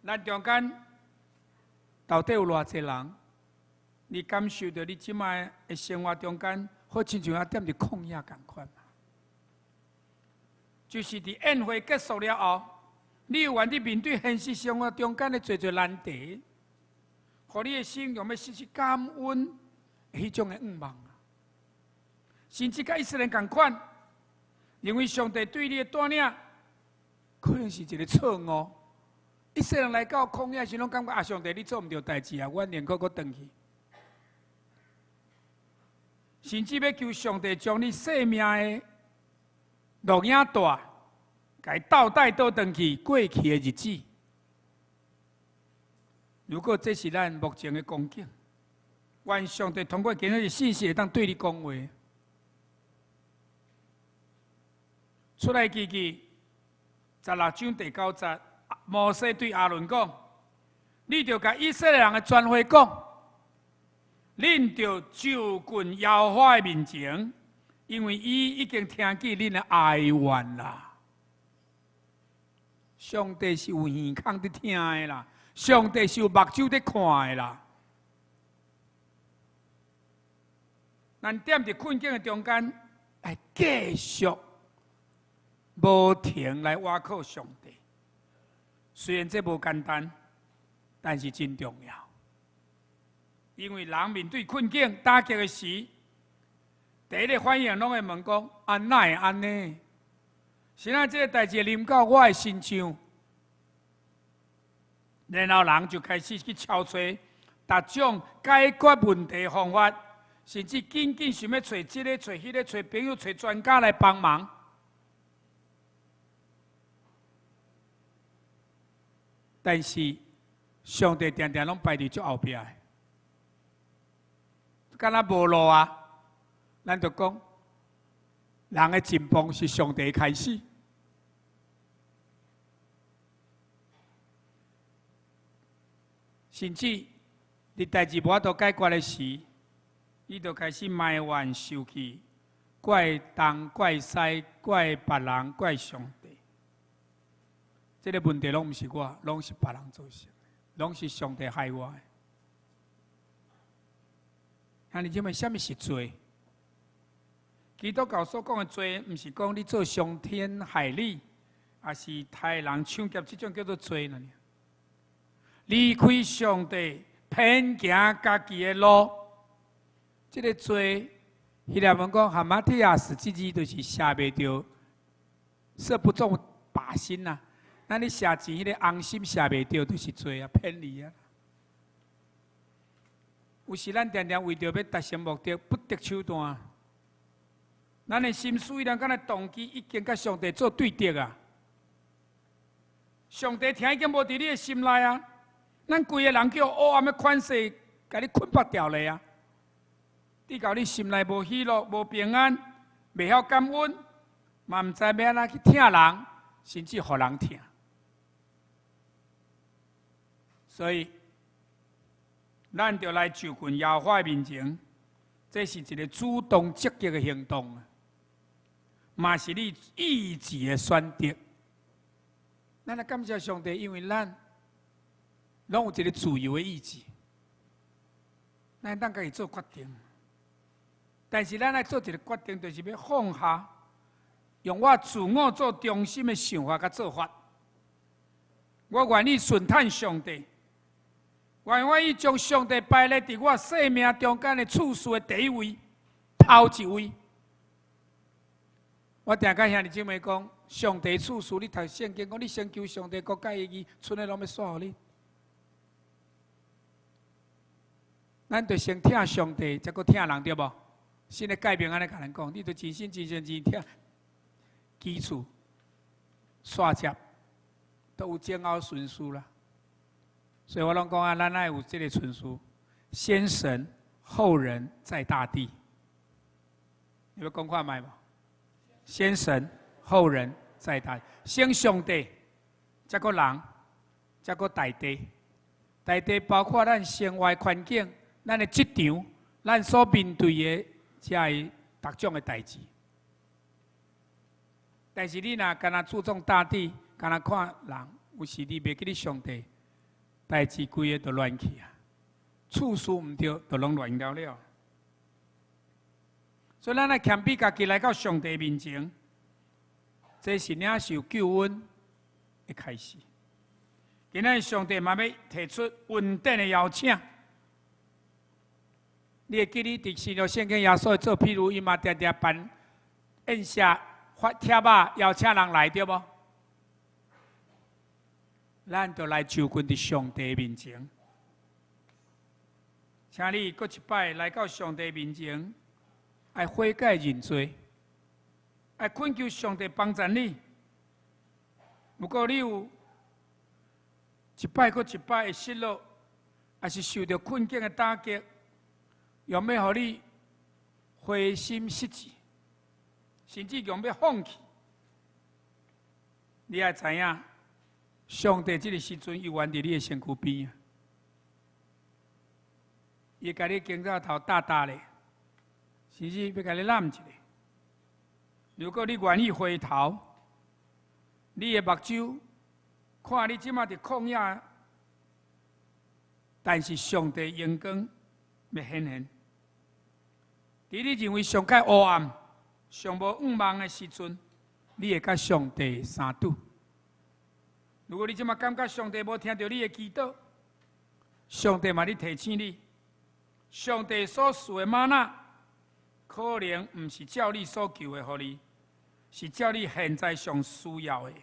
咱中间到底有偌济人，你感受到你即摆的生活中间，好亲像踮伫旷野共款嘛？就是伫宴会结束了后，你有愿意面对现实生活中间的侪难题，互你的心用要时时感恩迄种的愿望啊，甚至甲以色列共款，因为上帝对你的带领，可能是一个错误。一世人来到旷野时，拢感觉啊，上帝你做毋到代志啊，阮宁可搁转去，甚至要求上帝将你生命的录影带，该倒带倒转去过去的日子。如果这是咱目前的光景，愿上帝通过今日的信息，会当对你讲话。出来记记，16章第9节。摩西对亚伦讲：“你着甲以色列人的全会讲，恁着就近耶和华的面前，因为伊已经听见恁的哀怨啦。上帝是有耳孔在听的啦，上帝是有目睭在看的啦。咱踮伫困境的中间，来继续无停来挖靠上帝。虽然这无简单，但是真重要。因为人面对困境、打击的时，第一个反应拢会问讲：安哪会安呢？是咱这个代志临到我的身上，然后人就开始去敲找各种解决问题的方法，甚至紧紧想要找这个、找迄个、找朋友、找专家来帮忙。但是上帝常常拢排伫足后壁的，敢若无路啊！咱就讲，人的进步是上帝开始。甚至你代志无法度解决的时，伊就开始埋怨、受气，怪东、怪西、怪别人、怪上帝。这个问题拢毋是我，拢是别人造成的，拢是上帝害我的。那你认为什么是罪？基督教所讲的罪，毋是讲你做伤天害理，也是害人抢劫，这种叫做罪呢？离开上帝，偏行家己的路，这个罪，希腊文讲哈马提亚斯之字，就是写袂着，射不中靶心呐。那你写钱迄个红心写袂着，就是罪啊，偏离啊。有时咱常常为着要达成目的，不择手段。咱的心思依然敢若动机已经甲上帝做对敌啊！上帝听已经无伫你的心内啊！咱规个人叫黑暗的款式，甲你捆绑掉了啊！你搞你心内无喜乐、无平安，袂晓感恩，嘛毋知要安怎去疼人，甚至互人疼。所以，咱就来就近耶和华面前，这是一个主动积极的行动啊！嘛是你意志的选择。咱来感谢上帝，因为咱拢有一个自由的意志，咱当家己做决定。但是咱来做一个决定，就是要放下，用我自我做中心的想法甲做法。我愿意顺探上帝，愿意将上帝摆咧伫我生命中间的次序的第一位、头一位。我定甲兄弟姐妹讲，上帝次序，你读圣经讲，你先求上帝国家的义，剩的拢要煞互你。咱着先听上帝，才阁听人，对无？新的改变安尼甲人讲，你着真心真意听，基础、煞接，都有前后顺序啦。所以我拢讲啊，咱爱有这个顺序：先神后人，在大地。你要讲看卖无？先神后人，在大地。先上帝，再个人，再个大地。大地包括咱生活环境、咱的职场、咱所面对的这些各种的代志。但是你若干那注重大地，干那看人，有时你袂记你上帝，代志规个都乱去啊！次序唔对，都拢乱了了。所以咱来谦卑家己来到上帝面前，这是领受救恩的开始。今仔上帝嘛要提出稳定的邀请。你会记你伫新约圣经耶稣做譬如，伊嘛常常办宴席、发帖仔邀请人来，对无？咱就来就近伫上帝面前，请你搁一摆来到上帝面前。爱悔改认罪，爱恳求上帝帮助你。如果你有一摆搁一摆的失落，还是受到困境的打击，用要予你灰心失志，甚至用要放弃，你要知影，上帝这个时阵游玩伫你的身躯边，伊甲你肩胛头搭搭咧，甚至要甲你揽一下。如果你愿意回头，你的目睭看你即马伫旷野，但是上帝阳光要显现。伫你认为上界黑暗、上无远望的时阵，你会甲上帝相拄。如果你即马感觉上帝无听到你的祈祷，上帝嘛咧提醒你，上帝所赐的玛纳，可能毋是照你所求的互你，是照你现在上需要的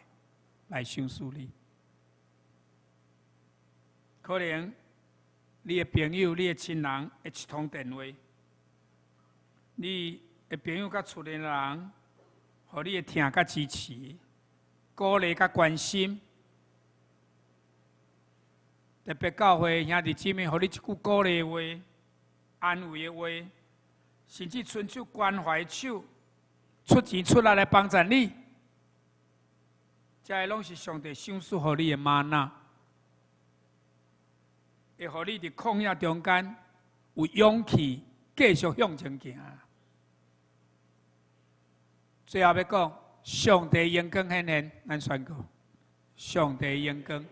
来赏赐你。可能你的朋友、你的亲人会一通电话，你的朋友甲厝里人，互你的听甲支持、鼓励甲关心。特别教会兄弟姊妹，互你一句鼓励的话、安慰的话，甚至伸出关怀手、出钱出力来帮助你，这拢是上帝赏赐互你的玛纳，会互你伫旷野中间有勇气继续向前行。最后要讲，上帝阳光显现，咱宣告：上帝阳光。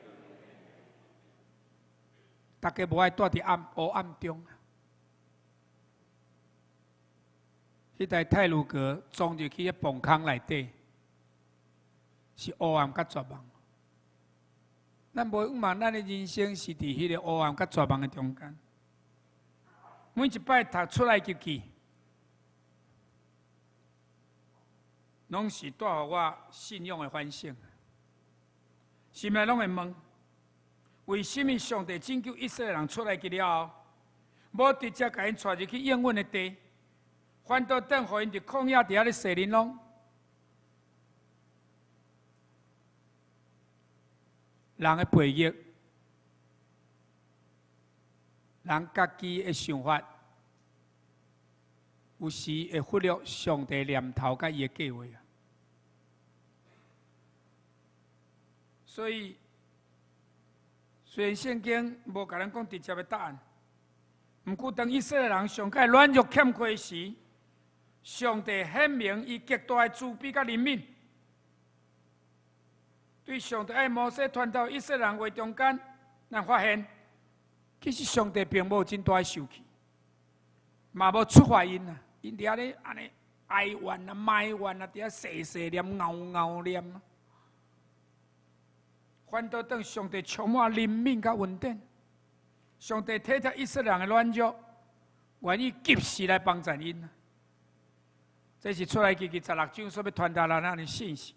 大家无爱住伫黑暗中。迄台太鲁阁装入去迄崩坑内底，是黑暗甲绝望。咱无远望，咱的人生是伫迄个黑暗甲绝望的中间。每一摆读出来入去，拢是带予我信仰的反省，心内拢会问。为什么上帝拯救以色列人出来去了后，无直接甲因带入去应允的地，反倒等互因伫旷野底下咧洗玲珑？人的背逆，人家己的想法，有时会忽略上帝念头甲伊的计划。所以。虽然圣经无甲咱讲直接的答案，毋过当以色列人上界软弱欠缺时，上帝显明伊极大的慈悲甲怜悯。对上帝爱摩西传到以色列人话中间，咱发现其实上帝并无真大的受气，嘛无处罚因啊，因伫遐咧安尼哀怨啊、埋怨啊，伫遐细细念、嗷嗷念啊。反倒当上帝充满怜悯甲稳定，上帝体贴以色列人的软弱，愿意及时来帮助因。这是出来记16章所要传达咱的信息。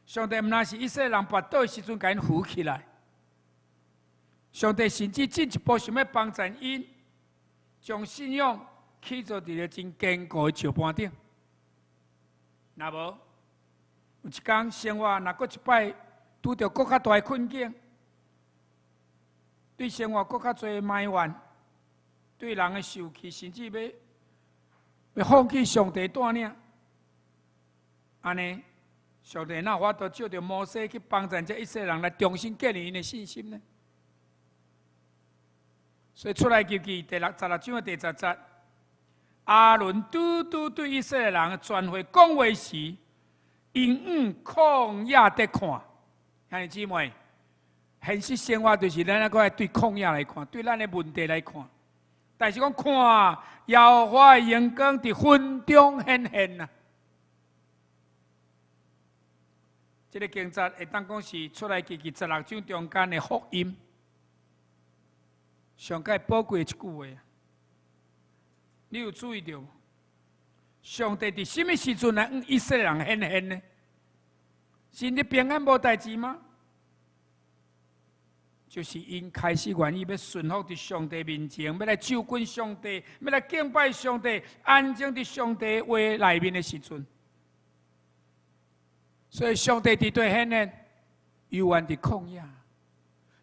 上帝毋但是以色列人跋倒的时阵，甲因扶起来，上帝甚至进一步想要帮助因，将信仰起做伫咧真坚固的石板顶。若无有一天生活，若搁一摆。拄着更较大的困境，对生活更较多的埋怨，对人的受气，甚至要放弃上帝带领，安尼，上帝哪有法度借着摩西去帮助这以色列人来重新建立因的信心呢？所以出来记第16章的第10节，阿伦拄对以色列人的全会讲话时，因旷野地看。兄弟姊妹，现实生活就是咱那个对旷野来看，对咱的问题来看。但是讲看耶和华的阳光伫云中显现啊！这个经节会当讲是出来记16章中间的福音，上界宝贵一句话。你有注意到？上帝伫什么时阵来向以色列人显现呢？是你平安无代志吗？就是因开始愿意要顺服伫上帝面前，要来求问上帝，要来敬拜上帝，安静伫上帝话内面的时阵。所以上帝伫对显现，游玩伫旷野，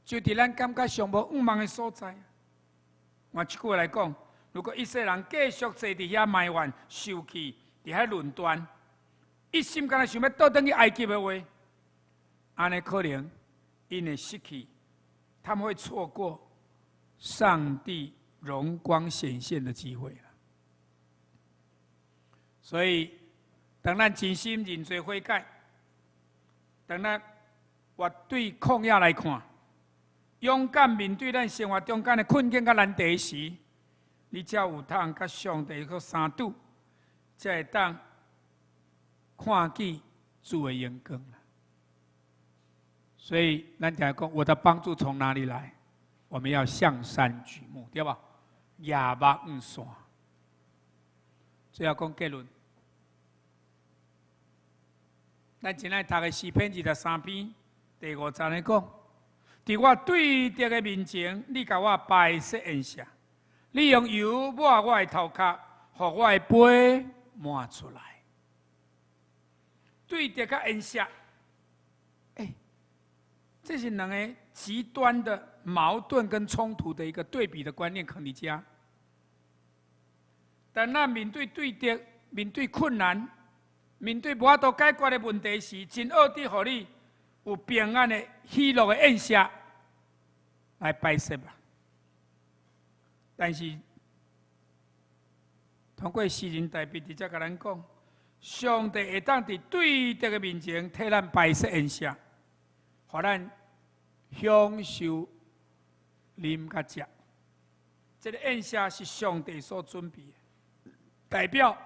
就伫咱感觉上无远望的所在。换一句话来讲，如果以色列人继续坐伫遐埋怨、受气，伫遐论断。一心敢若想要倒转去埃及的话，安尼可能因为失去，他们会错过上帝荣光显现的机会了。所以，当咱真心认罪悔改，当咱我对抗压来看，勇敢面对咱生活中间的困境甲难题时，你才有通甲上帝个相拄，才会当看见主的荣光。所以，咱讲讲我的帮助从哪里来？我们要向山举目，对吧？亚巴唔山。最后讲结论。咱今仔读的诗篇23篇第5节咧讲：伫我对敌的面前，你甲我摆设宴席，你用油抹我的头壳，互我的杯满出来。对敌甲宴席。这是两个极端的矛盾跟冲突的一个对比的观念，可你家。但那面对对敌、面对困难、面对无法度解决的问题时，真恶地互你有平安的、喜乐的宴席来摆设吧。但是通过诗人大卫直接甲咱讲，上帝会当伫对敌的面前替咱摆设宴席。互咱享受啉甲食，这个宴席是上帝所准备的，代表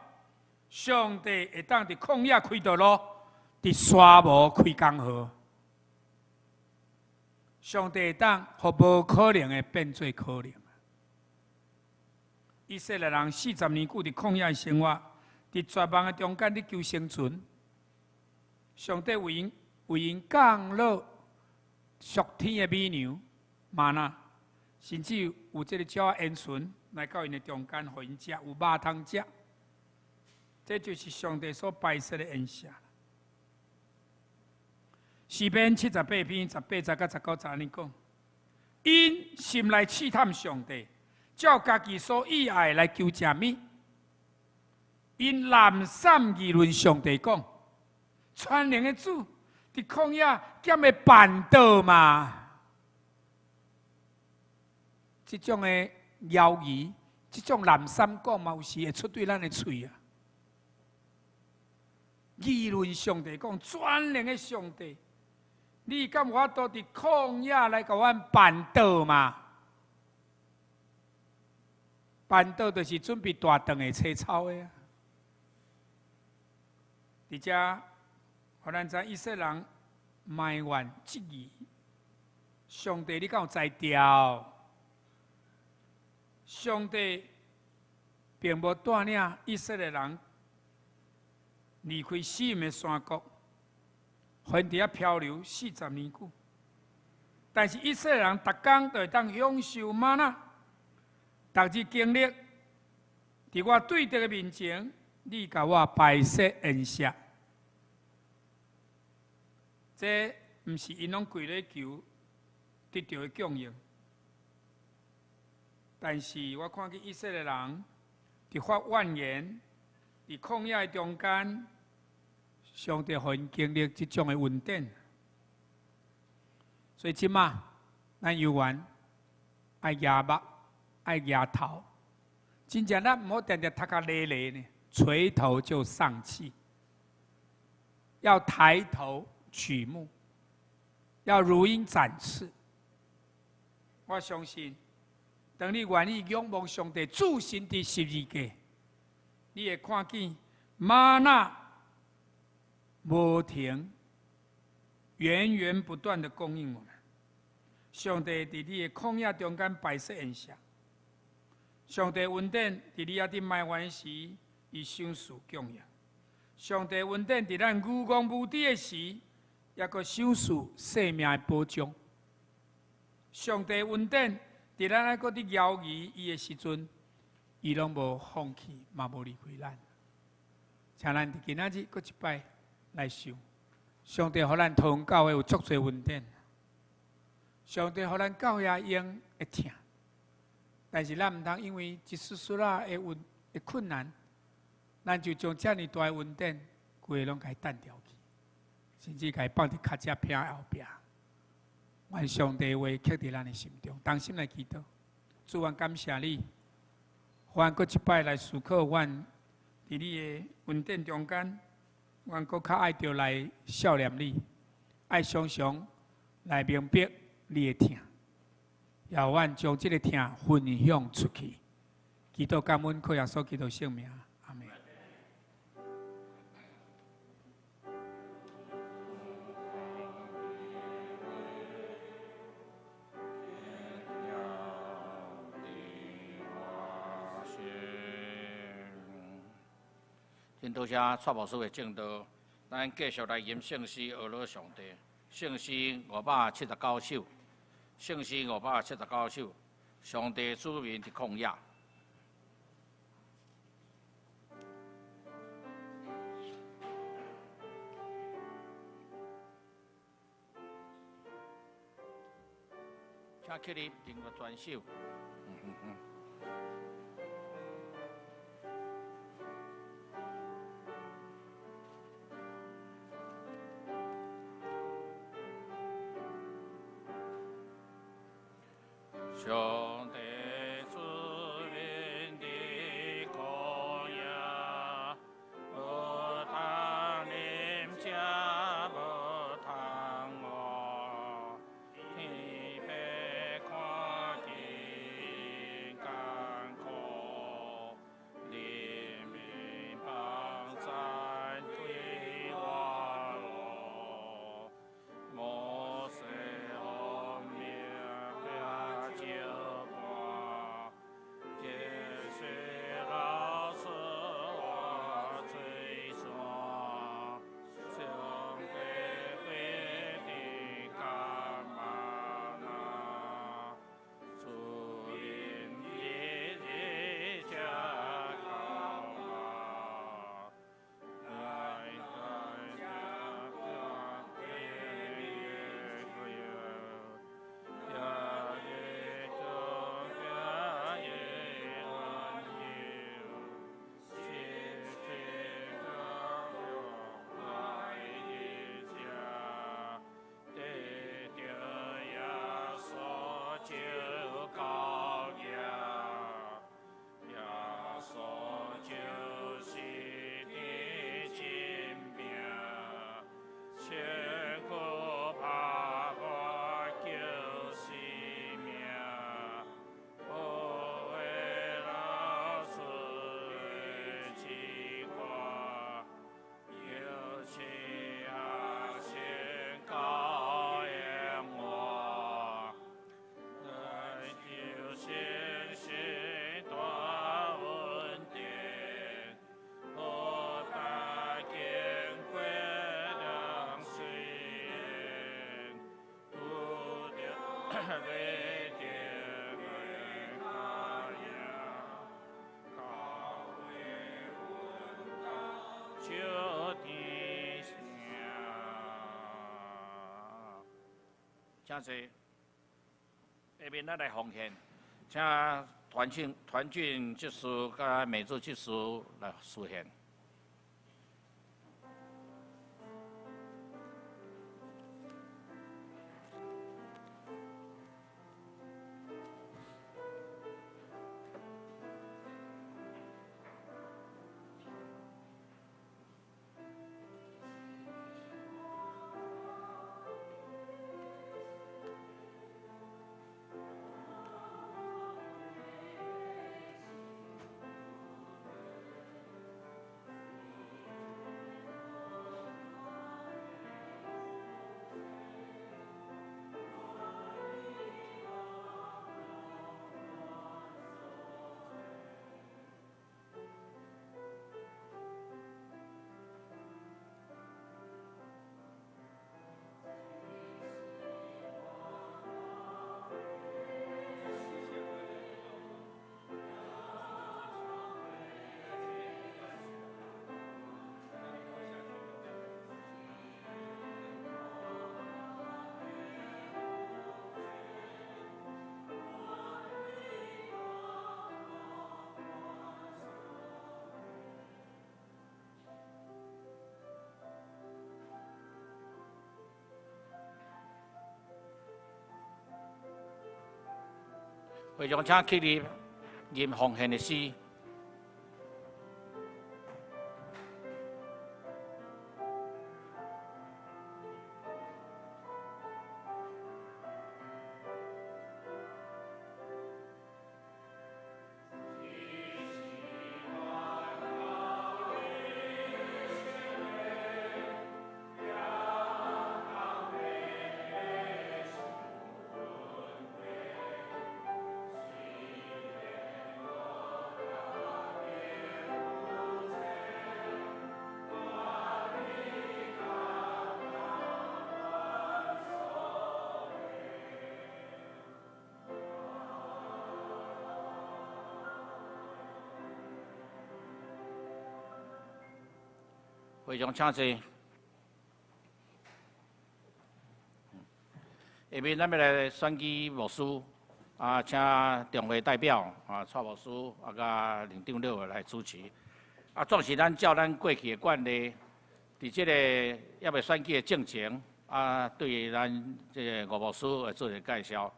上帝会当伫旷野开道路，伫沙漠开江河。上帝会当互无可能的变做可能。以色列人40年久伫旷野生活，伫绝望的中间伫求生存，上帝为因降落属天的美牛玛纳，甚至有这个鸟鹌鹑来到因的中间，互因食，有肉通食。这就是上帝所摆设的宴席。诗篇78篇18节到19节安尼讲：因心来试探上帝，照家己所喜爱来求食物。因懒散议论上帝讲：全能的主。伫旷野兼会办道嘛？这种的谣言，这种懒散讲嘛，有时会出对咱的嘴啊。议论上帝讲，全能的上帝，你敢有法度伫旷野来甲阮办道嘛？办道就是准备大肠的切草的啊。伫遮。互咱知以色列人埋怨质疑，上帝你敢有才调？上帝并无带领以色列人离开死荫的山谷，原地漂流40年久。但是以色列人逐工都会当享受玛纳，逐日经历，伫我对敌的面前，你甲我摆设宴席。这毋是因拢跪咧求得到的供应，但是我看见以色列人伫发怨言，伫旷野中间，上帝互因经历这种的稳定。所以即马咱游玩爱压目、爱压头，真正咱毋好定定头壳咧咧呢，垂头就丧气，要抬头。曲目要如鹰展翅。我相信，当你愿意仰望上帝主神的12架，你会看见玛纳无停、源源不断的供应我们。上帝伫你的旷野中间摆设宴席，上帝恩典伫你遐伫埋怨时，伊赏赐供应。上帝恩典伫咱愚公无知的时，也阁享受生命的保障。上帝恩典，伫咱还阁伫犹豫伊的时阵，伊拢无放弃，嘛无离开咱。请咱伫今仔日阁一摆来想，上帝互咱桃园教会有足侪恩典，上帝互咱教会用会听，但是咱毋通因为一丝丝的困难，咱就将遮尔大的恩典，规个拢甲伊弹掉去。甚至甲伊放伫脚趾片后壁，愿上帝话刻伫咱的心中，同心来祈祷。主，愿感谢你，愿搁一摆来思考，愿伫你的恩典中间，愿搁较爱着来孝念你，爱常常来明白你的疼，也愿将这个疼分享出去。祈祷感恩，靠耶稣基督圣名，阿门。真多谢蔡牧师的正道，咱继续来吟圣诗俄罗上帝。圣诗579首，圣诗579首，上帝子民的旷野。请给你订个专首。上帝子民的旷野，无通啉食，无通喝，天白看见艰苦，人民帮咱对我路，莫说我命命就半，这是老师我最爽，上帝对的干嘛呢？主人日日吃高嘛，来来呀呀月个月。呀耶中呀耶安有，谢谢高有来的家，得着呀所就高呀，呀所就是的金命。千苦怕我救性命，不为老师的计划，有其他先考验我，来就先是大稳定，不怕见鬼两岁人，不得为天为他呀，高为文道就地下。请坐，下面咱来奉献，请团俊技师甲美术技师来示献。会长请起立念奉献的诗。会长请坐。下面咱要来选举牧师，请中会代表蔡牧师甲林长老来主持。总是咱照咱过去的惯例，伫这个还未选举的进前，对咱这个吴牧师来做一个介绍。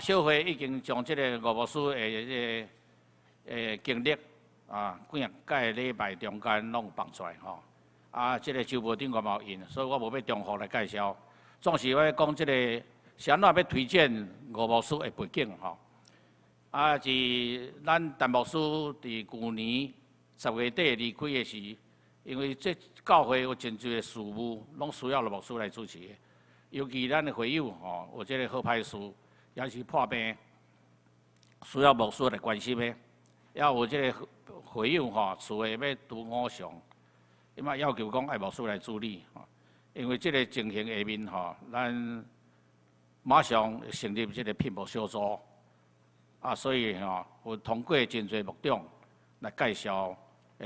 小会已经将这个吴牧师的经历。几个礼拜中间拢放出来吼，这个周报顶我嘛有印，所以我无要重复来介绍。总是我讲这个是安怎要推荐吴牧师的背景吼。是咱陈牧师伫去年10月底离开的时，因为这教会有真侪的事务，拢需要牧师来主持的。尤其咱的会友吼，有这个好歹事，也是破病，需要牧师来关心的。也有这个会友吼，厝诶要拄5常，伊嘛要求讲爱牧师来处理吼，因为这个情形下面吼，咱马上成立这个聘牧小组，所以吼有通过真侪牧长来介绍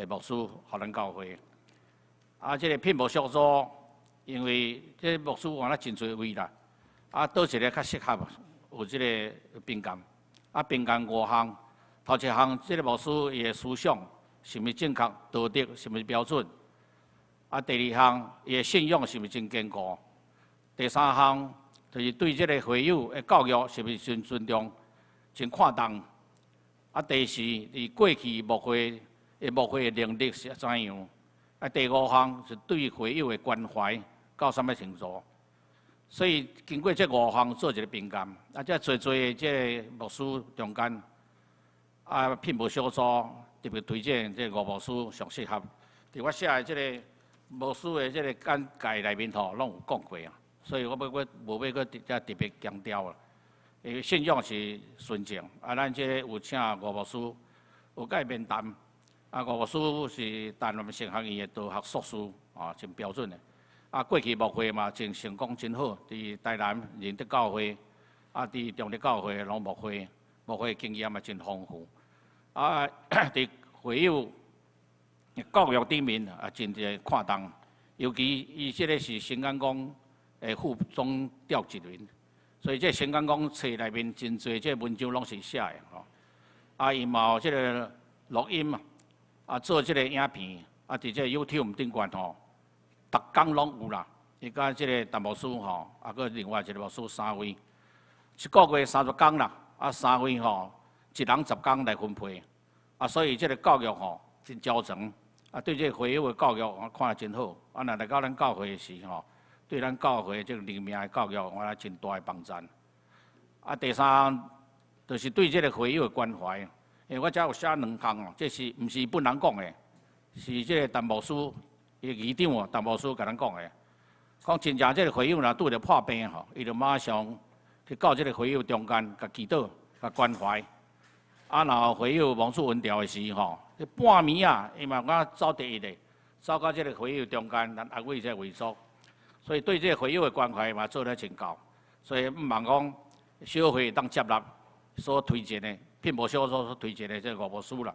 牧师互咱教会。这个聘牧小组，因为这牧师原来真侪位啦，倒一个较适合有这个宾监，宾监5项。头一项，这个牧师伊的思想是毋是正确、道德是毋是标准？第二项，伊的信仰是毋是真坚固？第三项，就是对这个会友的教育是毋是真尊重、真看重？第四，伫过去牧会的能力是怎样？第5项是对会友的关怀到什么程度？所以经过这5项做一个评鉴，这做的这个牧师中间。聘牧小组特别推荐这个吴牧师上适合。伫我写的这个牧师的这个简介内面吼，拢有讲过啊，所以我无要搁特别强调啦。因为信仰是纯正，咱这有请吴牧师有甲伊面谈，吴牧师是台南圣学院的道学硕士真标准的。过去牧会嘛真成功真好，伫台南仁德教会，伫中立教会拢牧会经验嘛真丰富。伫会友教育顶面真侪看重，尤其伊这个是新安宫的副总调集员，所以这新安宫册内面真侪这文章拢是写的吼。伊嘛有这个录音做这个影片，伫这 YouTube 顶悬吼，逐工拢有啦。伊甲这个陈牧师吼，搁另外一个牧师3位，一个月30工啦，3位吼。一人10工来分配，所以这个教育吼真焦长，对这个会友的教育我看得真好，若来到咱教会时吼，对咱教会这个灵命的教育我来真大的帮助。第三就是对这个会友的关怀，因为我遮有写2项哦，这是毋是本人讲的，是这个陈牧师伊议长陈牧师甲咱讲的，讲真正这个会友若拄着破病吼，伊就马上去到这个会友中间，甲祈祷、甲关怀。若会友忙出文调的时吼，半暝伊嘛我走第一个，走到这个会友中间，咱安慰这位所，所以对这个会友的关怀嘛做得真够，所以毋茫讲小会当接纳所推荐的聘牧小组所推荐的这个吴牧师啦，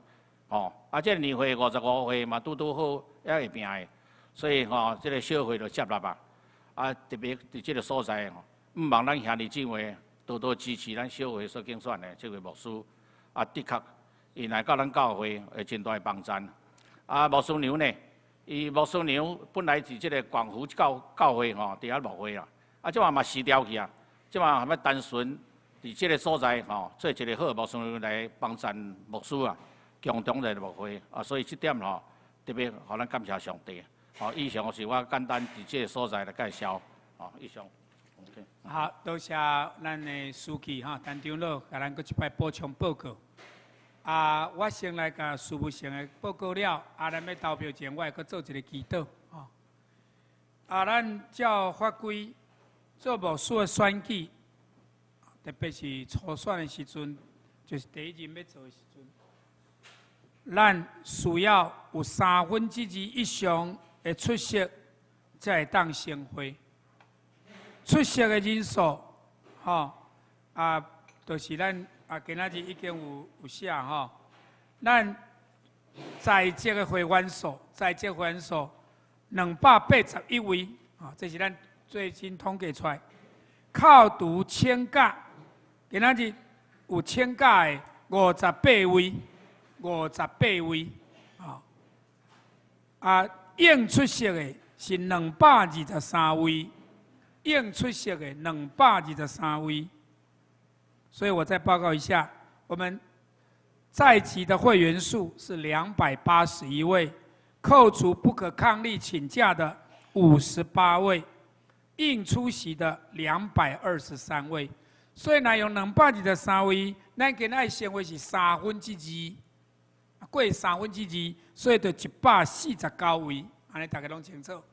这个年会55岁嘛拄好还会病的，所以这个小会就接纳特别伫这个所在毋茫咱兄弟姊妹多多支持咱小会所竞选的这位牧师。的确，伊来到咱教会会真大帮助。牧师娘呢，伊牧师娘本来是即个广福教会吼，伫遐牧会啦。即嘛嘛辞掉去啊，即嘛要单纯伫即个所在吼，做一个好的牧师来帮助牧师啊，共同来牧会啊，所以即点吼，特别互咱感谢上帝。吼，以上是我简单伫即个所在来介绍。吼，以上。OK。好，多谢咱的书记哈，陈长老，甲咱搁一摆补充报告。我先来甲事务性的报告了，咱要投票前，我会搁做一个祈祷。咱照法规做牧师的选举，特别是初选的时阵，就是第一任要做的时阵，咱需要有2/3以上的出席，才会当升会。出席的人数，就是咱今仔日已经有写吼，咱在职的会员数281位，这是咱最新统计出来。靠除请假，今仔日有请假的58位，应出席的是223位，所以我再报告一下，我们在籍的会员数是281位，扣除不可抗力请假的58位，应出席的223位，所以若用223位，咱今仔升为是2/3，过2/3，所以就149位，安尼大家拢清楚。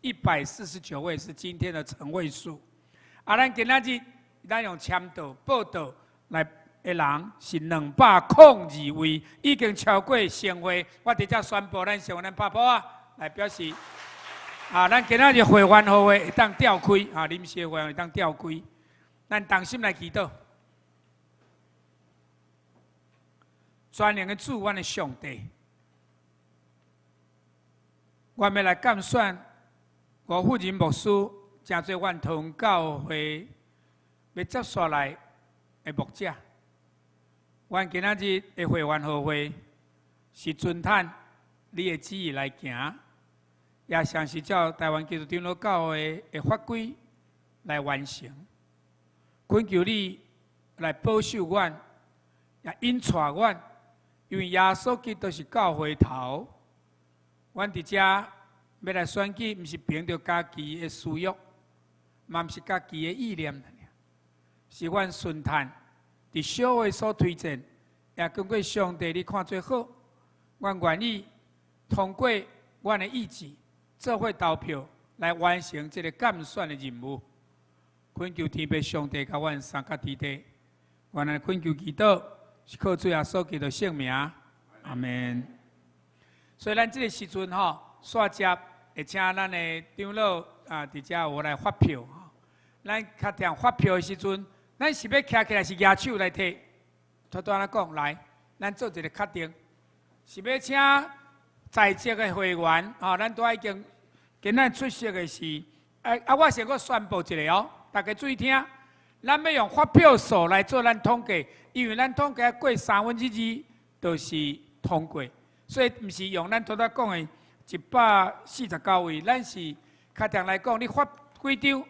149位是今天的成位数，咱今仔日咱用签到报道来的人是202位，已经超过盛会。我直接宣布，咱盛会咱拍鼓来表示，咱今仔日会员后会当调开，临时会员会当调开，咱同心来祈祷，全能的主，阮的上帝，我要来感选吴富仁牧师，真侪阮同教会要接下来的牧者。阮今仔日的会员后会是遵探你的旨意来行，也像是照台湾基督长老教会的法规来完成。恳求你来保守阮，也引带阮，因为耶稣基督是教会头。阮伫遮要来选举，毋是凭着家己的私欲，嘛毋是家己的意念，是阮顺探伫小会所推荐，也根据上帝你看最好，阮愿意通过阮的意志，做伙投票来完成这个监选的任务。恳求天父上帝甲阮三甲地地，阮来恳求祈祷，是靠主耶稣基督圣名，阿门。所以咱这个时阵煞接会请咱的长老伫遮有来发票咱较定发票的时阵，咱是要徛起来是举手来摕？拄拄安讲来，咱做一个确定，是要请在职的会员咱都已经今仔出席的是我先搁宣布一下大家注意听，咱要用发票数来做咱统计，因为咱统计过2/3就是通过，所以毋是用咱拄拄讲的149位，咱是较定来讲，你发几张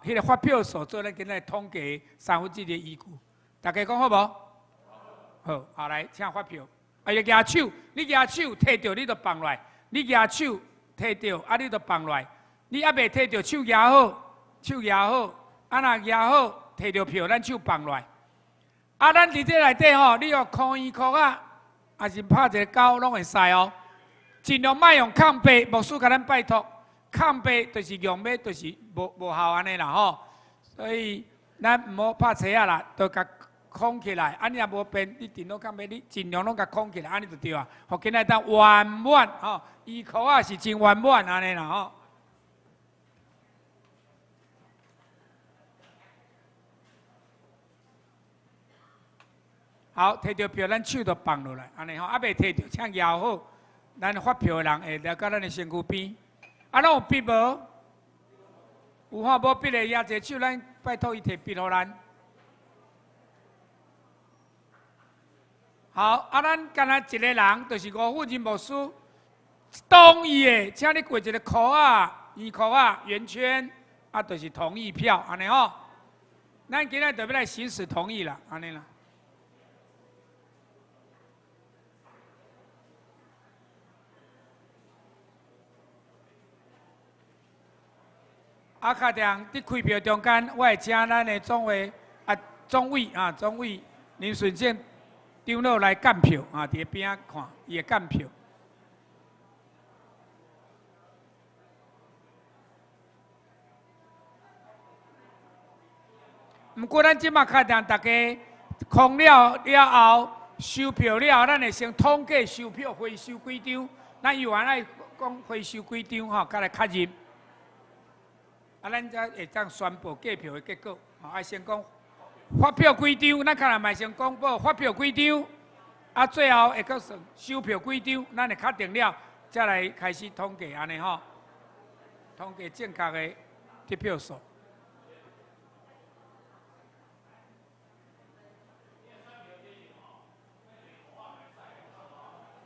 迄个发票数做咱今仔统计3/3的依据，大家讲好无？好，来请发票。要举手，你举手摕到你就放落来，你举手摕到你就放落来，你还未摕到手举好，若举好摕到票，咱手放落来。咱伫这内底你用空衣裤还是拍一个勾拢会使尽量莫用空白，牧师甲咱拜托，空白就是用要就是无效安尼啦所以咱毋好拍册啦，都甲空起来。你若无变，你电脑空白，你尽量拢甲空起来，安尼就对啊。互今仔当圆满衣裤是真圆满安尼啦好，摕到票，咱手就放落来，安尼还未摕到，请摇好。咱发票的人会了到咱的身躯边。咱有笔无？有无笔的举一手，咱拜托伊摕笔互咱。好，咱干那一个人，就是吴富仁牧师，同意的，请你过一个圆圆圈，就是同意票，安尼咱今仔就要来行使同意啦，安尼啦。确定伫开票中间，我会请咱的总委林顺正长老来监票啊，伫边仔看，伊会监票。毋过咱即马确定，大家空了后收票了，咱会先统计收票回收几张，咱又爱讲回收几张吼，甲来确认。咱才会当宣布计票的结果。爱先讲发票几张，咱可能嘛先公布发票几张，最后会搁算收票几张，咱会确定了，才来开始统计安尼吼，统计正确的得票数。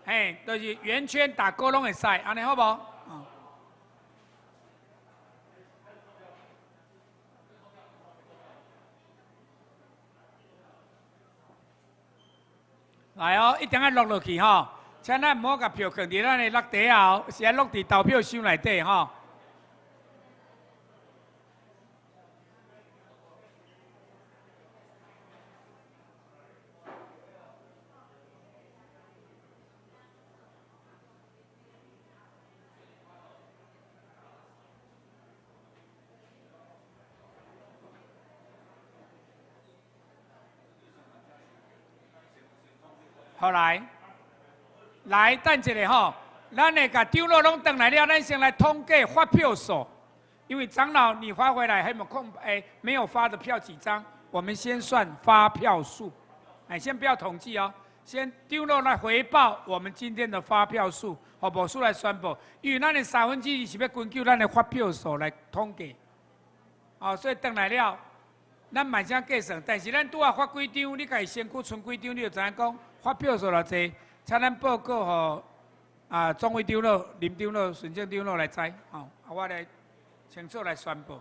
嘿，就是圆圈打勾拢会使，安尼好无？来哦，一定要落落去吼，请咱唔好甲票放伫咱的落地后，是要落伫投票箱内底吼。好来，等一下吼，咱会甲长老拢转来了，咱先来统计发票数。因为长老你发回来还有空没有发的票几张，我们先算发票数。先不要统计哦，先长老来回报我们今天的发票数，无数来宣布。因为咱的2/3是要根据咱的发票数来统计。所以转来了，咱慢些计算。但是咱拄啊发几张，你家己身躯存几张，你就知影讲。发票数偌济，请咱报告予总委长老、林长老、顺正长老来知，我来清楚来宣布。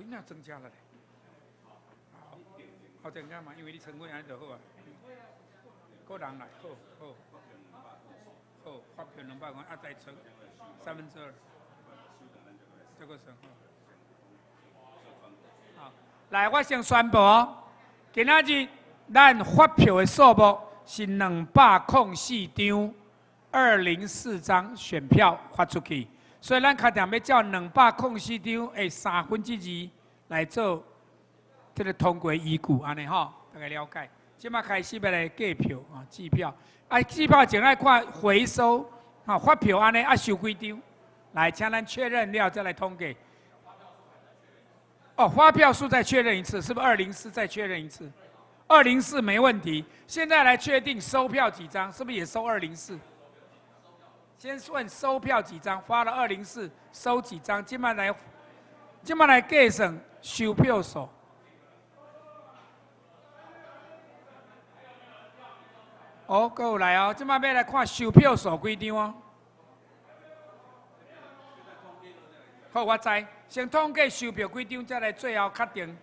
那增加了嘞。好增加嘛，因为你成绩安尼就好啊。个人来，好，发票200元，再乘2/3，这个算好。来，我先宣布哦，今仔日咱发票的数目是204张，204张选票发出去，所以咱确定要照204张的2/3来做。这个通过依据安尼吼，大家了解。即马开始要来计票计票。计票前爱看回收发票安尼收几张？来，请咱确认了再来统计。发票数再确认一次，是不是204再确认一次？204没问题。现在来确定收票几张，是不是也收204？先问收票几张，发了204，收几张？即马来计算收票数。搁有来哦，即摆要来看收票数几张哦。好，我知，先统计收票几张，再来最后确定。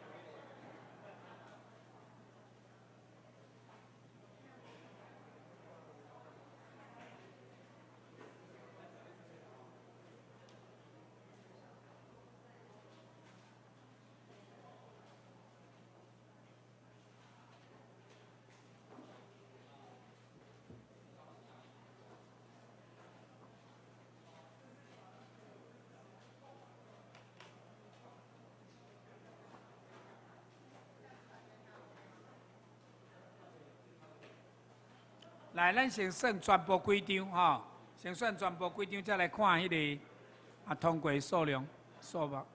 来，咱先算全部几张吼，先算全部几张，再来看迄个通过数量数目。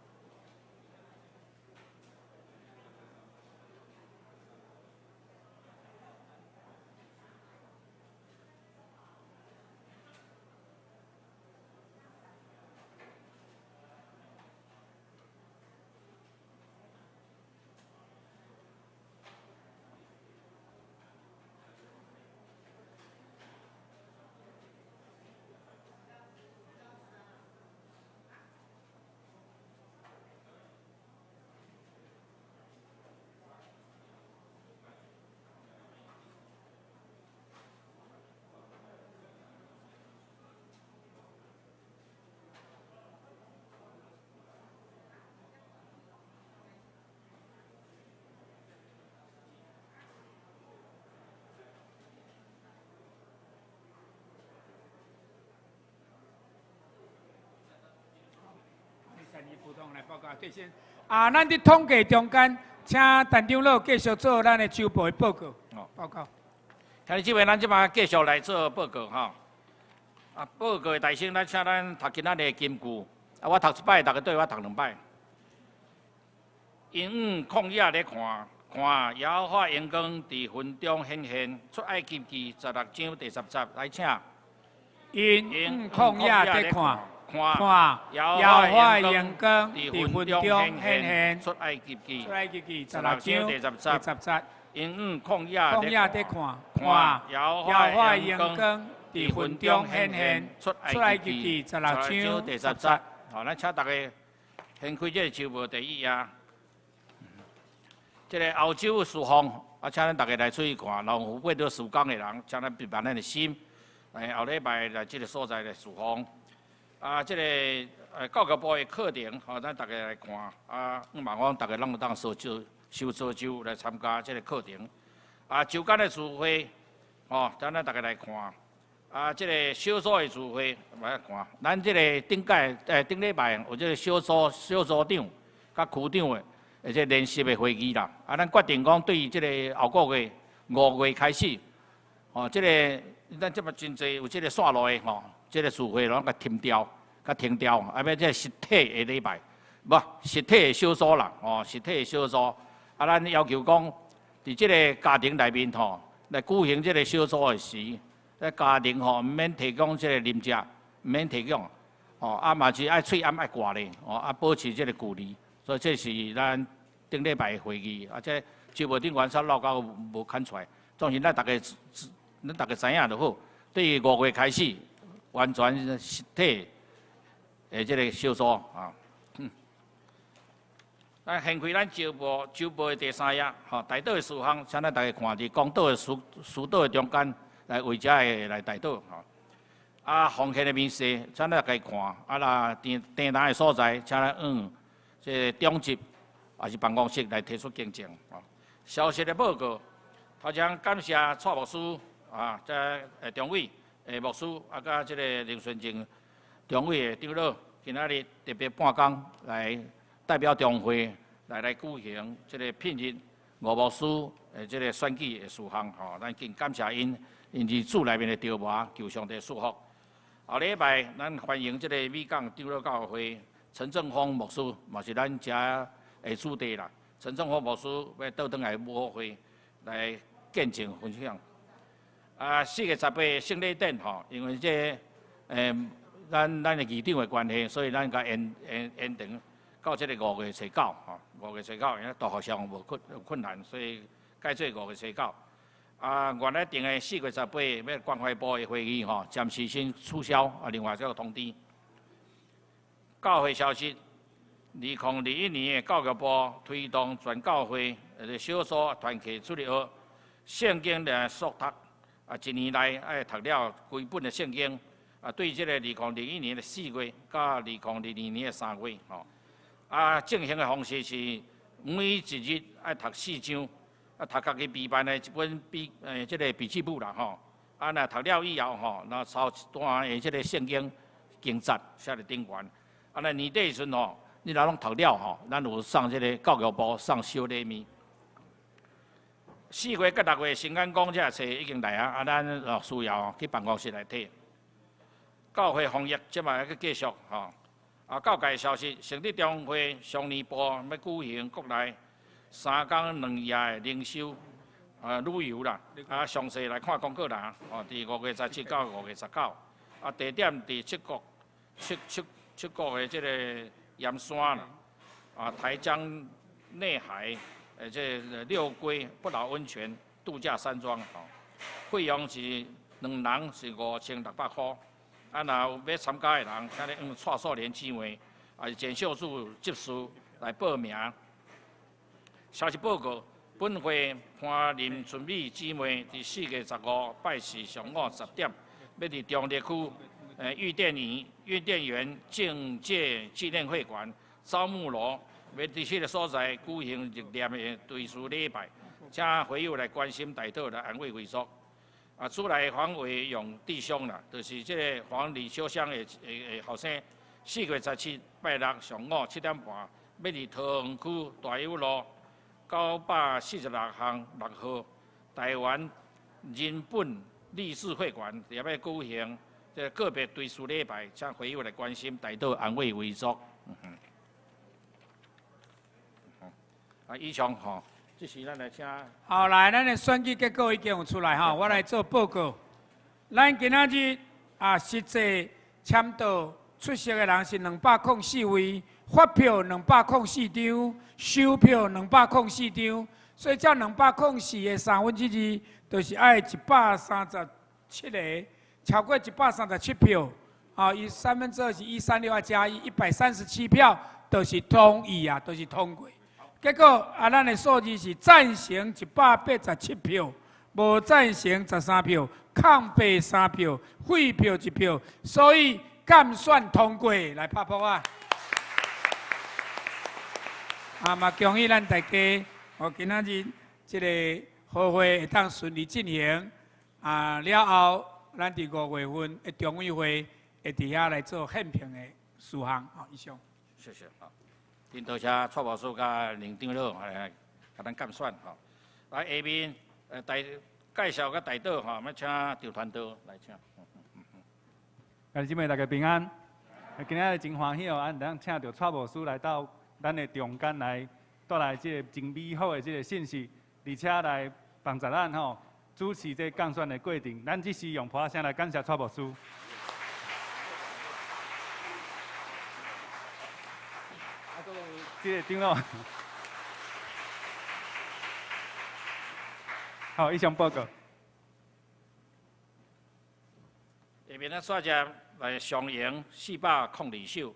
告对先。咱伫统计中间，请陈长老继续做咱的周报的报告。报告。今日即位，咱即摆继续来做报告吼。报告的内容，咱请咱读今仔日的金句。我读一摆，大家对我读2摆。因旷野咧看，看耶和华阳光伫云中显现，出埃及记16章第10节，来请。因旷野咧看，看耶和华阳光伫云中显现，出埃及记16章第10节。因旷野咧看，看耶和华阳光光伫云中显现，出埃及记16章第10节。好，咱请大家先开这个周报第1页。这个澳洲树方，请咱大家来注意看，老虎买到树工的人，请咱别办咱的心。后礼拜来这个所在的树方，这个教育部的课程，咱大家来看。望讲大家拢有当收潮州来参加这个课程。周间的聚会，咱大家来看。这个小组的聚会来看。咱这个顶礼拜有这个小组长、甲区长的。而且联席的会议啦，咱决定讲对这个后个月5月开始，这个咱这么真侪有这个线路的这个聚会拢甲停掉，要这实体的礼拜，实体的小组啦，实体的小组，咱要求讲，伫这个家庭内面来举行这个小组的时，家庭毋免提供这个饮食，毋免提供，嘛是爱喙暗爱挂咧，保持这个距离。所以这是咱顶礼拜的会议，这周报顶完煞落到无看出来。总之，咱大家知影就好。对于5月开始，完全实体的这个小组咱先开咱周报的第3页，台岛的事项，请咱大家看伫公岛的书岛的中间来为遮的来台岛奉献的面试，请咱大家看。啦，订单的所在，请咱这中级也是办公室来提出见证。消息的报告，头先感谢蔡牧师这中委牧师甲这个林顺正中委的长老，今仔日特别半工来代表中会来举行这个聘任吴牧师这个选举的事项。咱敬感谢因日主内面的条码，求上帝祝福。后礼拜咱欢迎这个美港长老教会。陈正峰牧师嘛是咱遮的主地啦。陈正峰牧师要倒转来舞会来见证分享。4月18圣礼典因为这咱的议长的关系，所以咱甲延长到这个5月初95月初9，因为大学上有困难，所以改做5月初9。原来定的4月18要关怀部的会议暂时先取消，另外再有通知。教会消息，2021年的教育部推动全教会小组团契出入学圣经的速读，1年内爱读了几本的圣经。对这个2021年的4月到2022年的3月，进行的方式是每一日爱读4章，读家己备办的一本这个笔记簿啦若读了以后那抄一段的这个圣经经节写伫顶悬。年底的时阵你若拢读了咱有上这个教育部上小礼物。4月到6月新安公这册已经来咱需要去办公室来摕。教会防疫即摆要去继续教界消息，成立中会常年部要举行国内3天2夜的灵修旅游啦。详细来看公告栏伫5月17到5月19。地点伫七国的这个盐山啦，台江内海这六龟不老温泉度假山庄费用是2人是5600块。若有要参加的人，请你用蔡素莲姊妹是简秀柱执事来报名。消息报告：本会潘林纯美姊妹伫4月15拜四上午10点，要伫中立区玉电园境界纪念会馆招募楼，要伫这个所在举行热烈的对事礼拜，请会友来关心台岛来安慰遗族。主来黄伟勇弟兄啦，就是这个黄李秋香的后生，4月17拜6上午7点半要伫桃园区大有路946巷6号台湾人本历史会馆，也要举行这个别追思礼拜，请会友来关心，大岛安慰为足。以上吼，这是咱来请。好，来，咱的选举结果已经有出来哈，我来做报告。咱今仔日实际签到出席的人是204位，发票204张，收票204张，所以这204的2/3，就是爱137个，超过137票。伊2/3是136加1，137票，就是同意啊，就是通过。结果咱的数字是赞成187票，无赞成13票，抗辩3票，废票1票，所以干算通过。来拍拍啊！嘛恭喜咱大家，今仔日这个好会会当顺利进行。了后，咱伫5月份的中委会会伫遐来做宪评的事项。以上。谢谢。恁多谢蔡秘书甲林长老来甲咱监选吼。来下面介绍甲大岛吼，要请张团长来请。各位姊妹大家平安。今仔日真欢喜哦，咱请到蔡秘书来到咱的中间来，带来这个真美好的这个信息，而且来帮助咱吼主持这监选的过程。咱只是用普声来感谢蔡秘书。这个长老，好，以上报告。下面咱选者来上赢402首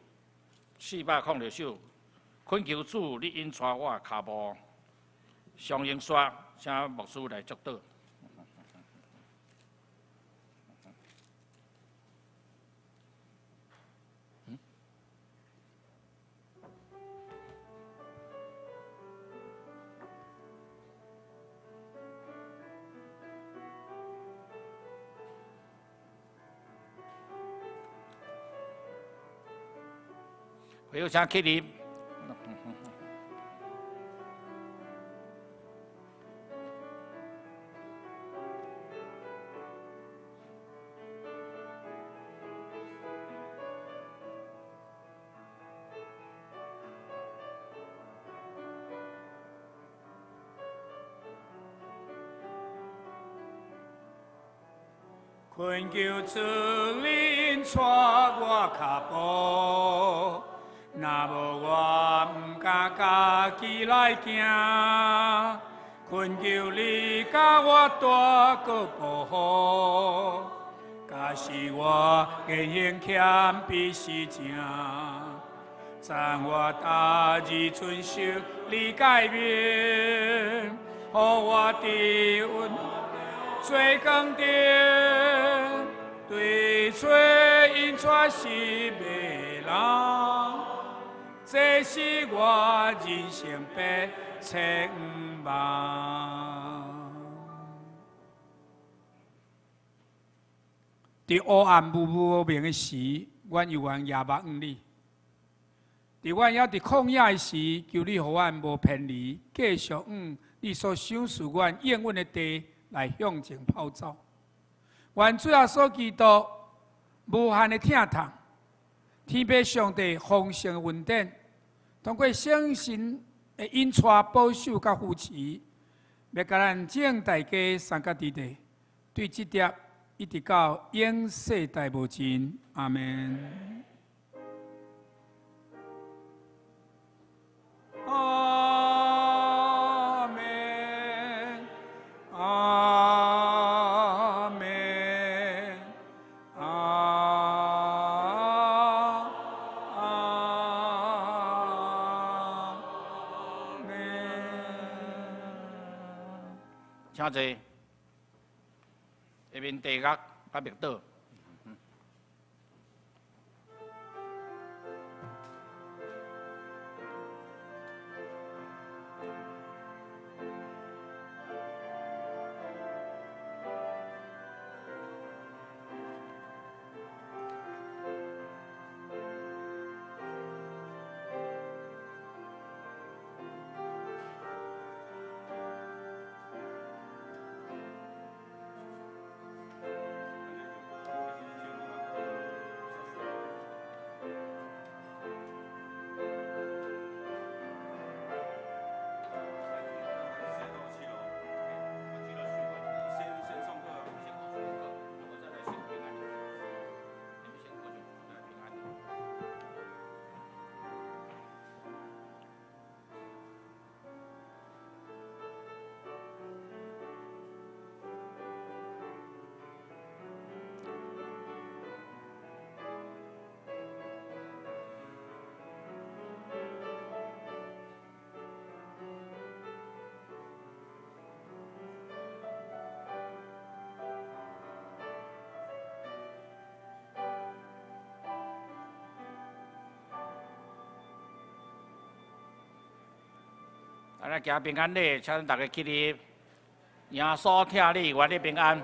，402首，恳求主你引带我脚步，上赢选，请牧师来祝祷。会友请起立。恳求主领带我脚步。若无我，毋敢家己来行。恳求你甲我大个保护。假使我言行欠比是正，赞我大日遵守你诫命，予我伫温做工程，对做因带是袂人。这是我人生必称望。伫黑暗无明的时，阮有愿夜望你；伫阮还伫旷野的时，求你互阮无偏离，继续你所赏赐阮应允的地来向前跑走。愿主要所祈祷无限的疼痛。天父上帝丰盛的恩典，通过圣神的引带、保守甲扶持，要甲咱众大家三角地地，对这点一直到永世代无尽。阿门。阿门。阿门。请坐。下面地乐甲密岛。咱行平安礼，请大家起立。耶稣听你，愿你平安。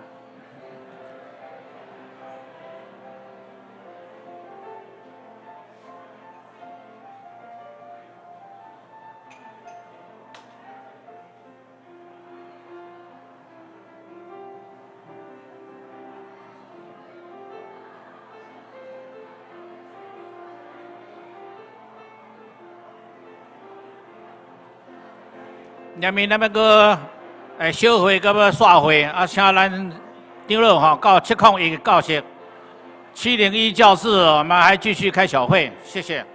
下面咱要个小会，搁要煞会，啊，请咱长老吼到701教室701教室，我们还继续开小会，谢谢。